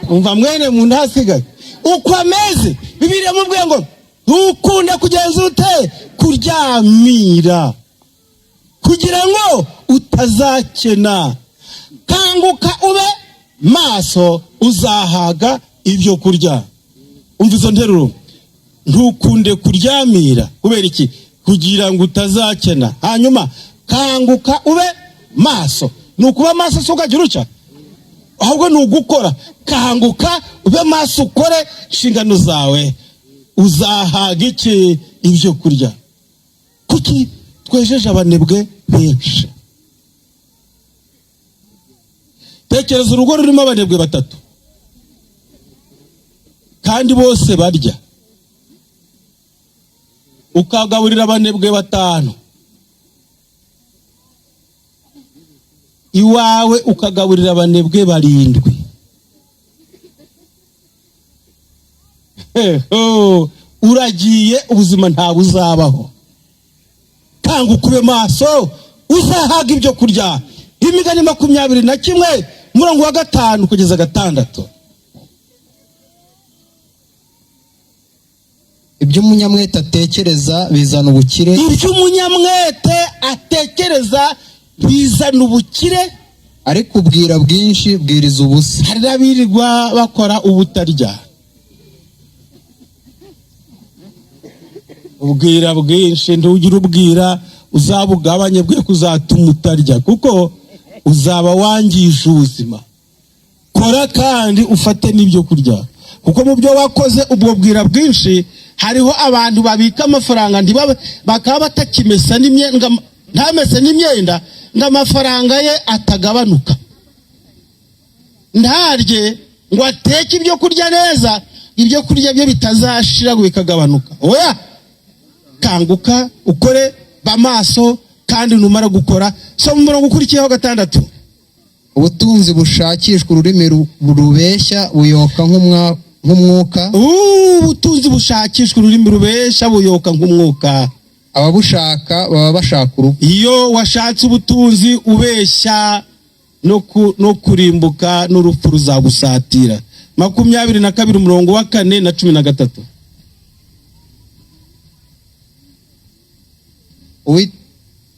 umva mwene muntu hasigaye uko ameze. Bibiliya mubwiye ngo ntukunde kugenza ute, kuryamira kugira ngo utazakena. Kanguka ube maso uzahaga ibyo kurya. Umva izo nteruro. Ntukunde kuryamira kubera iki? Kugira ngo utazakena. Hanyuma kanguka ube maso. Nukuba maso so ukagira uca, ahubwo nugukora. Kanguka ube maso ukore inshingano zawe, uzahaga iki? Ibyo kurya. Kuki twejeje abanebwe benshi? Tekereza urugo rurimo abanebwe 3 kandi bose barya, ukagaburira abanebwe 5, iwawe ukagaburira abanebwe 7. Uragiye, ubuzima nta buzabaho. Kanguka ube maso uzahaga ibyo kurya. Imigani 21:5 kugeza 6. Ibyo umunyamwete atekereza bizana ubukire. Ibyo umunyamwete atekereza bizana ubukire, ariko ubwira bwinshi bwiriza ubusa. hari n'abirirwa bakora ubutarya. Ubwira bwinshi ntugira ubwira, uzabugabanye bwe kuzatuma utarya, kuko uzaba wangije ubuzima. Kora kandi ufate n'ibyo kurya, kuko mu byo wakoze ubwo bwira bwinshi hariho abantu babika amafaranga bakaba batakimesa n'imyenda, ntamese n'imyenda ngo amafaranga ye atagabanuka. Ntarye ngo ateke ibyo kurya neza, ibyo kurya bye bitazashira ngo bikagabanuka. Oya, kanguka ukore bamaso kandi numara gukora. So mu murongo ukurikiyeho 6. Ubutunzi bushakishwa ururimi rubeshya buyoka nk'umwuka. Ubutunzi bushakishwa ururimi rubeshya buyoka nk'umwuka. Ababushaka baba bashaka urupfu. Iyo washatse ubutunzi ubeshya no kurimbuka, n'urupfu ruzagusatira. 22:4 na 13.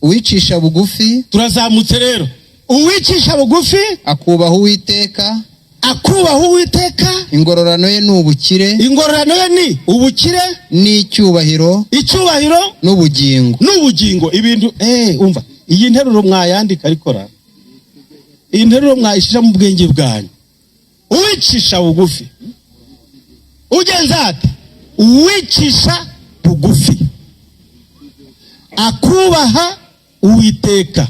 Uwicisha bugufi. Turazamutse rero. Uwicisha bugufi akubaha Uwiteka. Ingororano ye ni ubukire. Ingororano ye ni ubukire n'icyubahiro. Icyubahiro n'ubugingo. Ibintu umva, iyi nteruro mwayandika arikora. Iyi nteruro mwayishira mu bwenge bwanyu. Uwicisha bugufi ugenza ate? Uwicisha bugufi akubaha Uwiteka.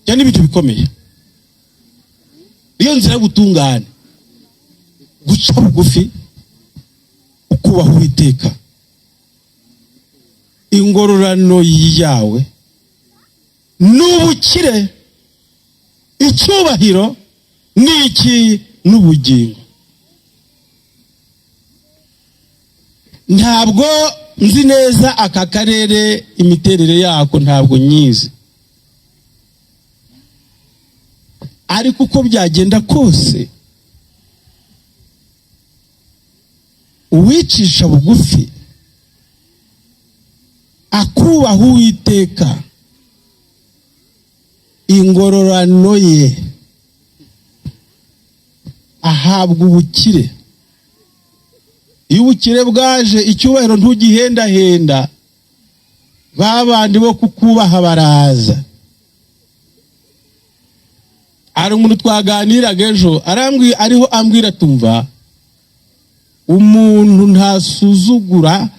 cyane ibintu bikomeye. Iyo nzira gutungana guca bugufi ukubaho Uwiteka, ingororano yawe n'ubukire, icyubahiro n'iki n'ubugingo. Ntabwo nzi neza aka karere imiterere yako, ntabwo nyizi, ariko uko byagenda kose uwicisha bugufi akubaha Uwiteka, ingororano ye ahabwa ubukire. Iyo ubukire bwaje, icyubahiro ntugihendahenda, babandi bo kukubaha baraza. Ari umuntu twaganiraga ejo ariho ambwira tumva umuntu ntasuzugurwa,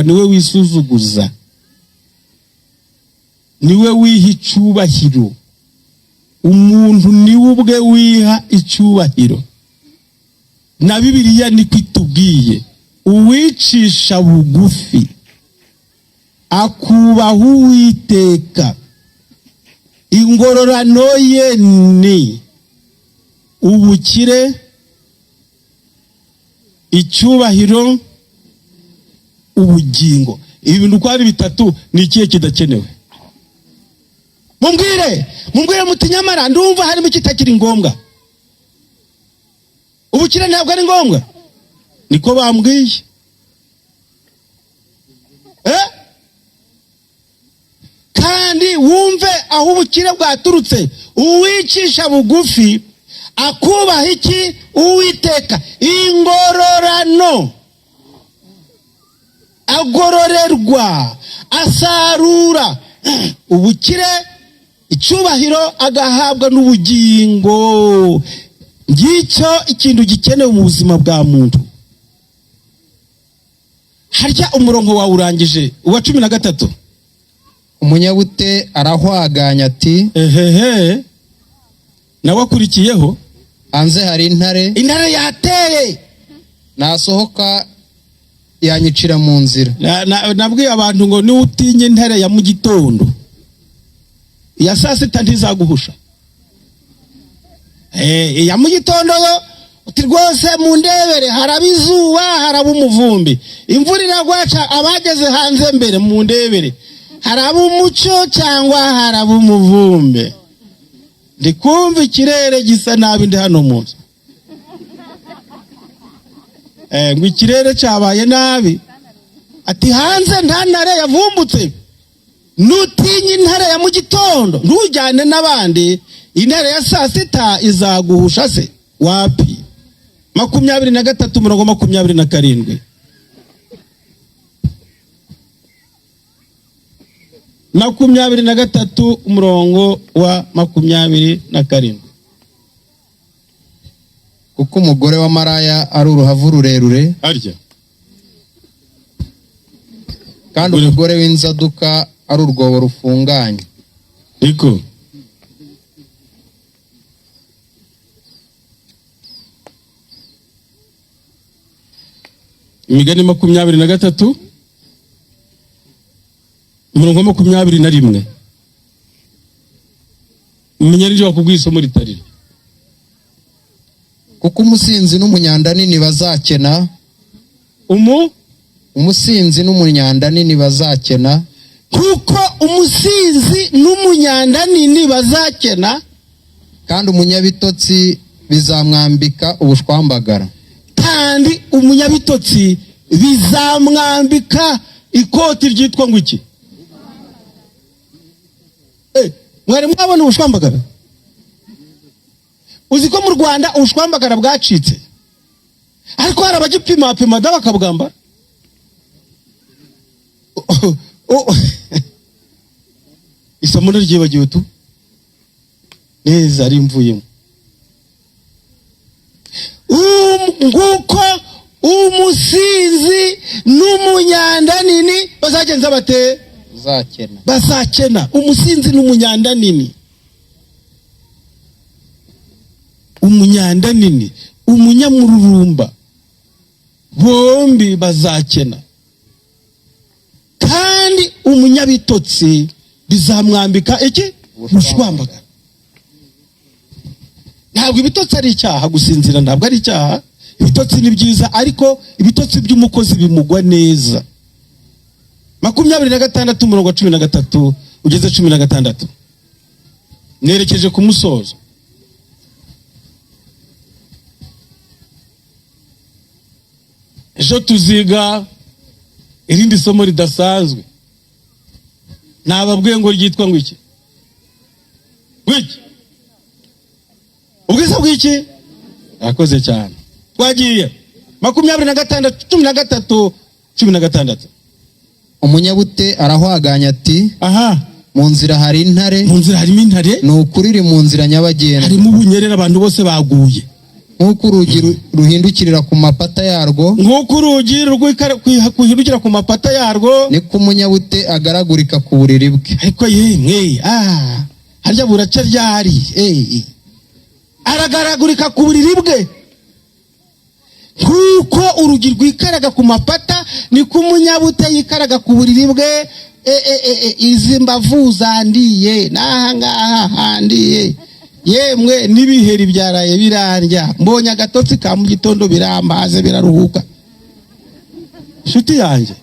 niwe wisuzuguza, niwe wiha icyubahiro. Umuntu niwe ubwe wiha icyubahiro, na Bibiliya niko itubwiye. Uwicisha bugufi akubaha Uwiteka, ingororano ye ni ubukire, icyubahiro, ubugingo. Ibi bintu uko ari bitatu, ni ikihe kidakenewe? Mumbwire muti nyamara ndumva harimo kitakiri ngombwa. Ubukire ntabwo ari ngombwa, niko bambwiye. Kandi wumve aho ubukire bwaturutse. Uwicisha bugufi akubaha iki? Uwiteka, ingororano agororerwa, asarura ubukire, icyubahiro, agahabwa n'ubugingo. Ngicyo ikintu gikenewe mu buzima bwa muntu. Harya umurongo wawe urangije uwa 13. Umunyabute arahwaganya ati nawe akurikiyeho, hanze hari intare yateye, nasohoka yanyicira mu nzira. Nabwiye abantu ngo niwe utinye intare ya mu gitondo, iya saa sita ntizaguhusha. Ya mu gitondo yo uti rwose mundebere, haraba izuba, haraba umuvumbi, imvura iragwaca, abageze hanze mbere mundebere, haraba umucyo cyangwa haraba umuvumbe. Ndikumva ikirere gisa nabi ndi hano munsi. Ngo ikirere cyabaye nabi, ati hanze nta ntare yavumbutse. Nutinye intare ya mu gitondo, ntujyane n'abandi, intare ya saa sita izaguhusha se? Wapi? 23 umurongo 27. 23 umurongo wa 27. Kuko umugore wa maraya ari uruhavu rurerure, arya, kandi umugore w'inzaduka ari urwobo rufunganye. Niko Imigani 23 umurongo 21. Umenya n'ibyo wakubwiye isomo ritarira. Kuko umusinzi n'umunyanda nini bazakena, umusinzi n'umunyanda nini bazakena, kuko umusinzi n'umunyanda nini bazakena, kandi umunyabitotsi bizamwambika ubushwambagara. Kandi umunyabitotsi bizamwambika ikoti ryitwa ngo iki? Mwari mwabona ubushwambagara? Uzi ko mu Rwanda ubushwambagara bwacitse, ariko hari abagipima da bakabwambara. Isomo ryibagiwe tu neza ari mvuyemo. Nguko umusinzi n'umunyanda nini bazagenza bate? bazakena. Umusinzi n'umunyanda nini, umunyanda nini, umunyamururumba, bombi bazakena. Kandi umunyabitotsi bizamwambika iki? Ubushwambagara. Ntabwo ibitotsi ari icyaha, gusinzira ntabwo ari icyaha. Ibitotsi ni byiza, ariko ibitotsi by'umukozi bimugwa neza. 26:13 ugeze 16. Nerekeje ku musozo. Ejo tuziga irindi somo ridasanzwe. Nababwiye ngo ryitwa ngo iki? Wiki. Ubwiza bw'iki? Yakoze cyane. Twagiye 26:13-16. Umunyabute arahwaganya ati, aha, mu nzira hari intare, mu nzira harimo intare, ni ukuri iri mu nzira nyabagendwa, harimo ubunyerera, abantu bose baguye. Nk'uko urugi ruhindukirira ku mapata yarwo, nk'uko urugi ruhindukira ku mapata yarwo, niko umunyabute agaragurika ku buriri bwe. Ariko yemwe, harya buraca ryari, aragaragurika ku buriri bwe. Kuko urugi rwikaraga ku mapata, niko umunyabute yikaraga ku buriri bwe. Izi mbavu zandiye, n'ahangaha handiye, yemwe n'ibiheri byaraye birarya, mbonye agatotsi ka mu gitondo birambaze biraruhuka. Shuti yanjye,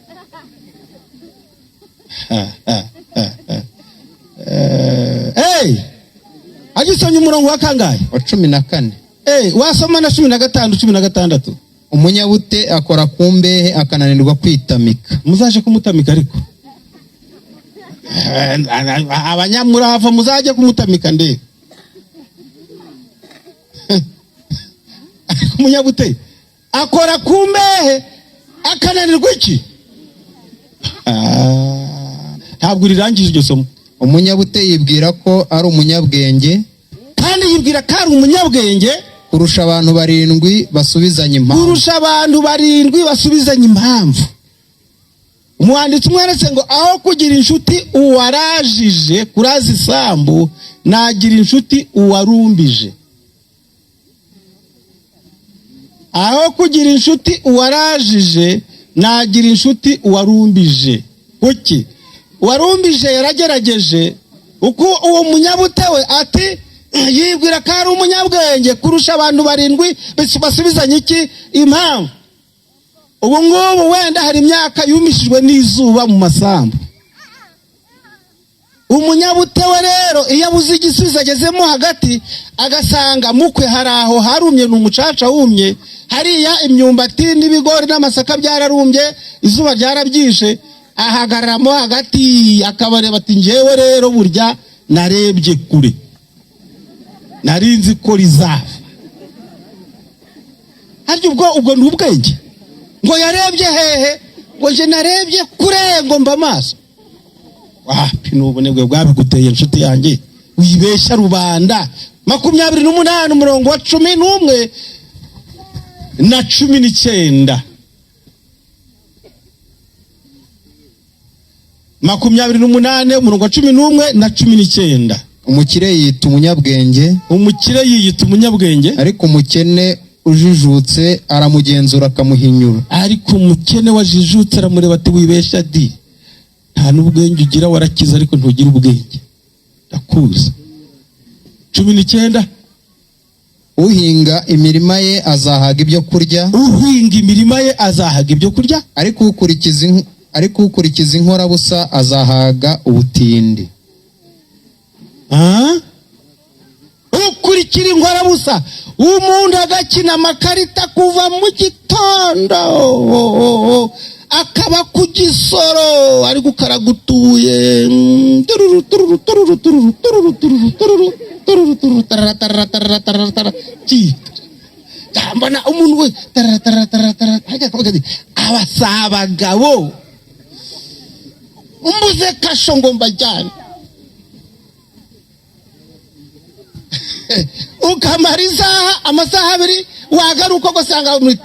agisomye umurongo wa kangahe? Wa 14. Wasoma na 15-16. Umunyabute akora ku mbehe akananirwa kwitamika. Muzaje kumutamika ariko. Abanyamurava muzaje kumutamika ndebe. Umunyabute akora ku mbehe akananirwa iki? Ntabwo rirangije iryo somo. Umunyabute yibwira ko ari umunyabwenge, kandi yibwira ko ari umunyabwenge kurusha abantu 7 basubizanya impamvu. Kurusha abantu 7 basubizanya impamvu. Umwanditsi umweretse ngo aho kugira inshuti uwarajije kuraza isambu, nagira inshuti uwarumbije. Aho kugira inshuti uwarajije, nagira inshuti uwarumbije. Kuki? Uwarumbije yaragerageje, uko uwo munyabute we ati yibwira ko ari umunyabwenge kurusha abantu 7 basubizanya iki? Impamvu. Ubu ngubu wenda hari imyaka yumishijwe n'izuba mu masambu. Umunyabute we rero iyo abuze igisubizo agezemo hagati, agasanga mukwe hari aho harumye, n'umucaca wumye, hariya imyumbati n'ibigori n'amasaka byararumbye, izuba ryarabyishe, ahagararamo hagati akabareba ati, njyewe rero burya narebye kure, narinzi ko rizava. Harya ubwo ni ubwenge? Ngo yarebye hehe? Ngo nje narebye kure ngo mba maso. Wapi n'ubunebwe bwabiguteye inshuti yanjye, wibeshya rubanda. 28 umurongo wa 11 na 19. 28 umurongo wa 11 na 19. Umukire yita umunyabwenge, umukire yiyita umunyabwenge, ariko umukene ujijutse aramugenzura akamuhinyura. Ariko umukene wajijutse aramureba ati, wibeshya di, nta n'ubwenge ugira, warakiza ariko ntugira ubwenge, ndakuzi. 19. Uhinga imirima ye azahaga ibyo kurya, uhinga imirima ye azahaga ibyo kurya, ariko ukurikiza inkorabusa azahaga ubutindi. Ukurikira inkorabusa, umuntu agakina amakarita kuva mu gitondo akaba ku gisoro ari gukaragutuye, mbona umuntu we abasabagabo umbuze kasho ngo mbajyane. Ukamara amasaha 2 wagaruka ugasanga muri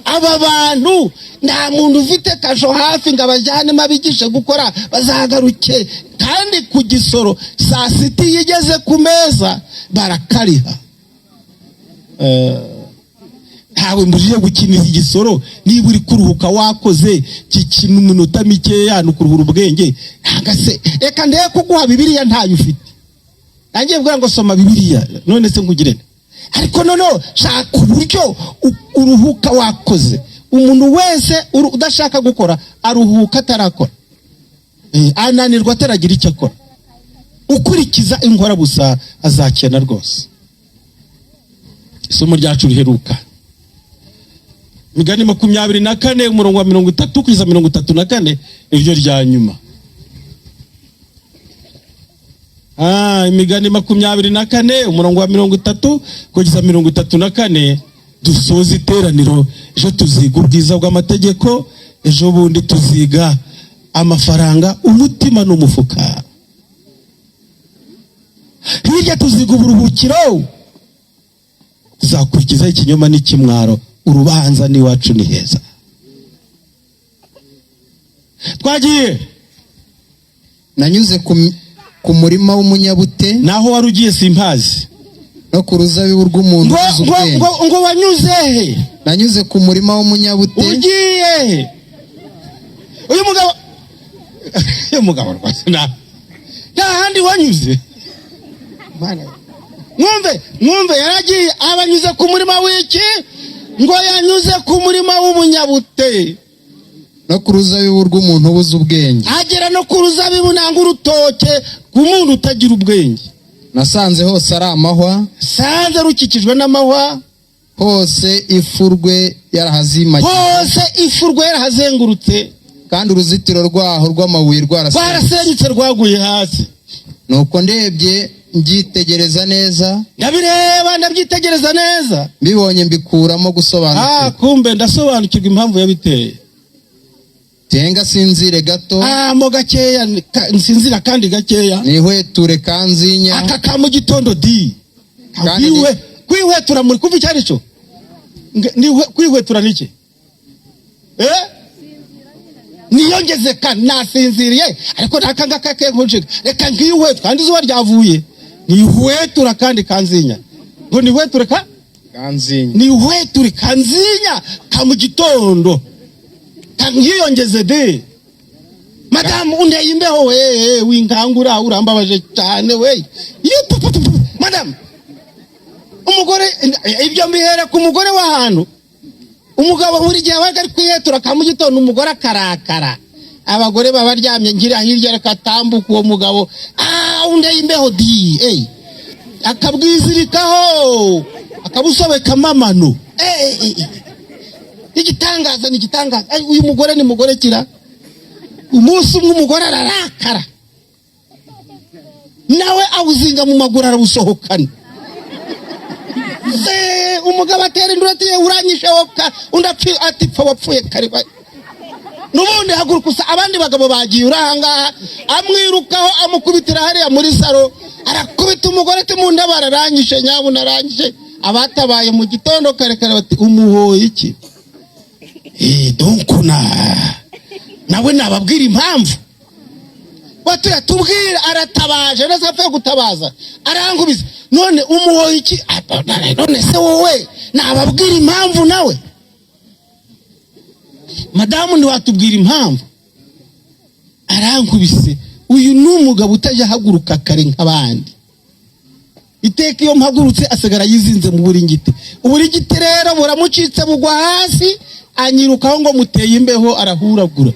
aba bantu nta muntu ufite kasho hafi ngo abajyane mabigishe gukora bazagaruke, kandi ku gisoro saa sita yigeze ku meza barakariha. Ntawe mbujije gukiniza igisoro niba uri kuruhuka wakoze kikina umunota mikeya nukuruhura ubwenge. Ntagase reka ndeye kuguha Bibiliya ntayo ufite, nangiye bwira ngo soma Bibiliya none se ngugirene, ariko noneho shaka uburyo uruhuka wakoze. Umuntu wese udashaka gukora aruhuka atarakora, ananirwa ataragira icyo akora. Ukurikiza inkora busa azakena rwose. Isomo ryacu riheruka Migani 24 umurongo wa 30 kugeza 34 iryo rya nyuma. Imigani 24 umurongo wa 30 kugeza 34 dusoza iteraniro. Ejo tuziga ubwiza bw'amategeko, ejo bundi tuziga amafaranga, umutima n'umufuka, hirya tuziga uburuhukiro, tuzakurikiza ikinyoma n'ikimwaro, urubanza n'iwacu ni heza. Twagiye nanyuze ku murima w'umunyabute, naho wari ugiye simpazi, no ku ruzabibu rw'umuntu uzi ubwenge. ngo wanyuze he? Nanyuze ku murima w'umunyabute. Ugiye he? uyu mugabo rwose nta handi wanyuze. Mwumve yaragiye abanyuze ku murima w'iki? Ngo yanyuze ku murima w'umunyabute, no ku ruzabibu rw'umuntu ubuze ubwenge. agera no ku ruzabibu nanga urutoke rw'umuntu utagira ubwenge. Nasanze hose ari amahwa, sanze rukikijwe n'amahwa, hose ifurwe yarahazimagiye, hose ifurwe yarahazengurutse, kandi uruzitiro rwaho rw'amabuye rwarasenyutse rwaguye hasi. Nuko ndebye mbyitegereza neza, ndabyitegereza neza, mbibonye mbikuramo gusobanukirwa. Kumbe ndasobanukirwa impamvu yabiteye. Tenga sinzire gato, mo gakeya nsinzira kandi gakeya, nihweture kanzinya aka ka mu gitondo di kwihwetura muri kuva cyari cyo kwihwetura niki niyongeze kandi nasinziriye, ariko nakanga kake nkunjika reka ngihwetura kandi zuba ryavuye, nihwetura kandi kanzinya, ngo nihweture kanzinya, nihweture kanzinya ka mu gitondo nkiyongeze de. Madamu undeye imbeho winkangura urambabaje cyane we. Madamu umugore ibyo mbihera ku mugore w'ahantu, umugabo buri gihe waga ari kwihetura ka mu gitondo, umugore akarakara, abagore babaryamye ngira hirya reka tambuka uwo mugabo undeye imbeho di akabwizirikaho akabusobeka mamano. Igitangaza ni igitangaza. Uyu mugore ni mugore kira. Umunsi umwe umugore ararakara, nawe awuzinga mu maguru arabusohokana. Umugabo atera induru ati uranyishe woka undapfi ati pfa wapfuye kare. Nubundi hagurukusa abandi bagabo bagiye urahanga amwirukaho amukubitira hariya muri saro, arakubita umugore ati mu ndabara aranyishe nyabu naranyishe. Abatabaye mu gitondo kare kare bati umuhoye iki? Donc nawe nababwira impamvu batuya tubwira, aratabaje neza apfe gutabaza arangubiza, none umuhoye iki? None se wowe nababwira impamvu nawe madamu ntiwatubwira impamvu? Arankubise. Uyu ni umugabo utajya haguruka kare nk'abandi, iteka iyo mpagurutse asigara yizinze mu buringiti. Uburingiti rero buramucitse bugwa hasi, anyirukaho ngo muteye imbeho arahuragura.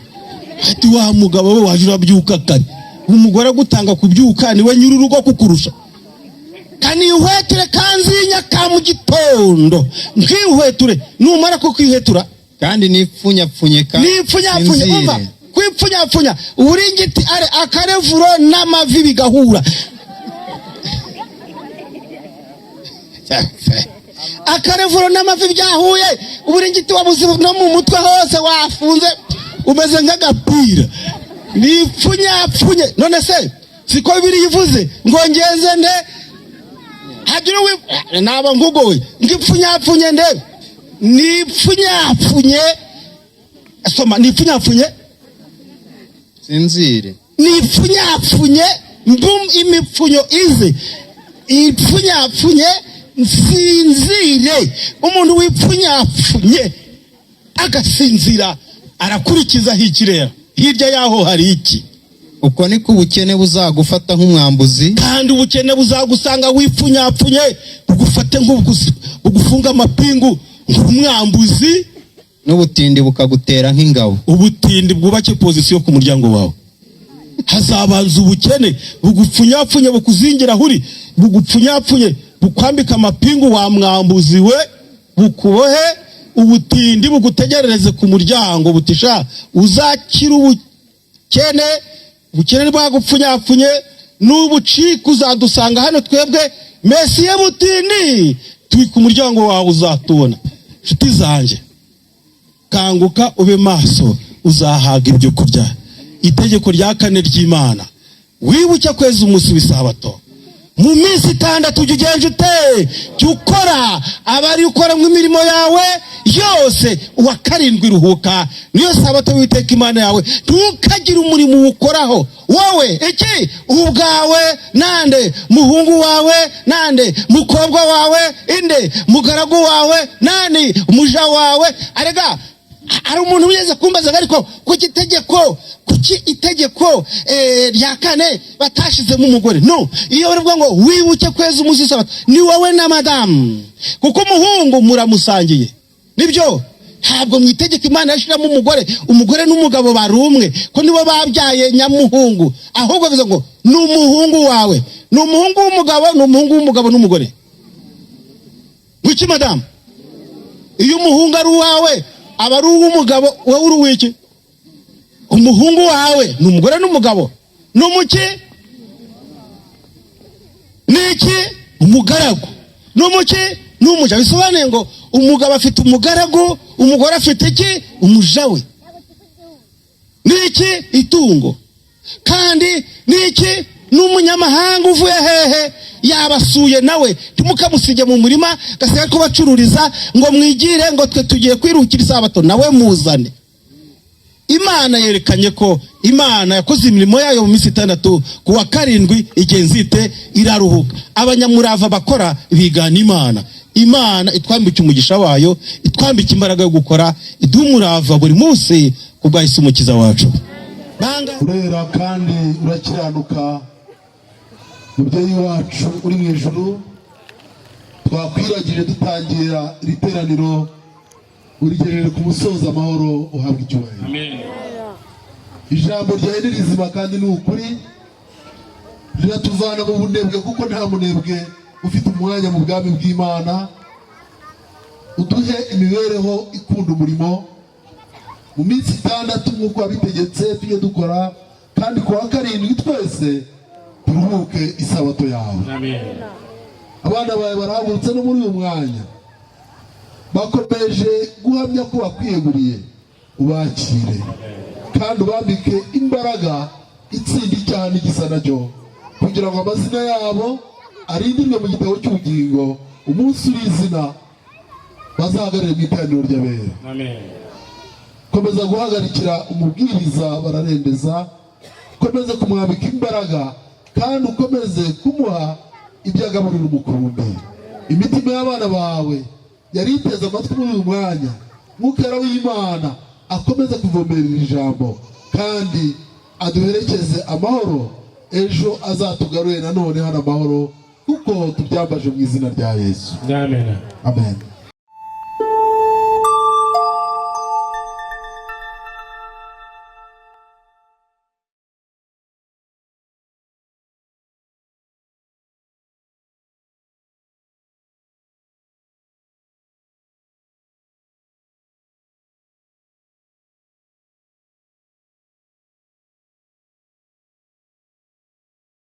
Ati wa mugabo we waje urabyuka kare, umugore agutanga kubyuka niwe nyururugo kukurusha. Kanihweture kanzinya ka mu gitondo, nkihweture numara ko kwihetura kandi nipfunyapfunyeka, umva kwipfunyapfunya uburingiti are akarevuro n'amavi bigahura. Akarevuro n'amavi byahuye, uburingiti wabuze no mu mutwe hose wafunze umeze nk'agapira. Nipfunyapfunye. None se siko Bibiliya yivuze ngo ngenze nde hagira naba ngugowe ngipfunyapfunye nde nipfunyapfunye soma nipfunyapfunye sinzire nipfunyapfunye imipfunyo ize ipfunyapfunye nsinzire. Umuntu wipfunyapfunye agasinzira arakurikiza hikirera, hirya yaho hari iki? Uko niko ubukene buzagufata nk'umwambuzi, kandi ubukene buzagusanga wipfunyapfunye bugufate bugufunga amapingu nk'umwambuzi, n'ubutindi bukagutera nk'ingabo. Ubutindi bwubake pozisiyo ku muryango wawe. Hazabanza ubukene bugupfunyapfunye bukuzingira huri, bugupfunyapfunye bukwambika amapingu wa mwambuzi we, bukubohe ubutindi bugutegerereze ku muryango butisha uzakira ubukene. Ubukene bwagupfunyapfunye n'ubucika uzadusanga hano twebwe Mesiye butindi turi ku muryango wawe uzatubona. Nshuti zanjye, kanguka ube maso uzahaga ibyo kurya. Itegeko rya 4 ry'Imana, wibuke kweza umunsi w'isabato. Mu minsi 6 ugenje ute cyukora abari ukora mu mirimo yawe yose, uwa 7 ruhuka, niyo sabato witeka Imana yawe. Ntukagire umurimo ukoraho wowe iki ubwawe, nande muhungu wawe, nande mukobwa wawe, inde mugaragu wawe, nani umuja wawe. Arega ari umuntu wiyeze kumbaza ariko kuki itegeko rya 4 batashizemo umugore? No, iyo baravuga ngo wibuke kweza umunsi w'isabato ni wowe na madamu, kuko umuhungu muramusangiye. Nibyo, ntabwo mu itegeko Imana yashiramo umugore n'umugabo barumwe ko nibo babyaye nyamuhungu, ahubwo bivuze ngo ni umuhungu wawe, ni umuhungu w'umugabo, ni umuhungu w'umugabo n'umugore. Wiki madamu, iyo umuhungu ari uwawe aba ari uw'umugabo, wowe uri wiki? Umuhungu wawe ni umugore n'umugabo, n'umuki niki umugaragu, n'umuki n'umuja. Bisobanuye ngo umugabo afite umugaragu, umugore afite iki? Umuja we. Niki itungo, kandi niki n'umunyamahanga uvuye hehe yabasuye nawe timukamusige mu murima gasiga ko bacururiza ngo mwigire ngo twe tugiye kwirukira isabato, nawe muzane. Imana yerekanye ko Imana yakoze imirimo yayo mu minsi 6, ku wa 7 igenzite iraruhuka. Abanyamurava bakora bigana Imana. Imana itwambika umugisha wayo, itwambika imbaraga yo gukora, idumurava buri munsi kubwahise umukiza wacu. Urera kandi urakiranuka, mubyeyi wacu uri mu ijuru, twakwiragije dutangira riteraniro, urigejeje ku musozo amahoro, uhabwa icyubahiro. Amen. Ijambo ryawe ni rizima kandi ni ukuri, riratuvana mu bunebwe, kuko nta munebwe ufite umwanya mu bwami bw'Imana. Uduhe imibereho ikunda umurimo, mu minsi 6 nk'uko wabitegetse tujye dukora, kandi ku wa 7 twese turuhuke isabato yawe. Amen. Abana bawe barahagurutse no muri uyu mwanya, bakomeje guhamya ko bakwiyeguriye, ubakire kandi ubambike imbaraga itsinda cyane igisa nacyo, kugira ngo amazina yabo arindirwe mu gitabo cy'ubugingo, umunsi urizina bazahagarire mu iteraniro ry'abera. Amen. Komeza guhagarikira umubwiriza bararendeza, ukomeze kumwambika imbaraga, kandi ukomeze kumuha ibyagaburira umukumbi. Imitima y'abana bawe yari iteze amatwi muri uyu mwanya, Mwuka w'Imana akomeze kuvomerera ijambo, kandi aduherekeze amahoro. Ejo azatugaruye nanone hano amahoro, kuko tubyambaje mu izina rya Yesu. Amen. Amen.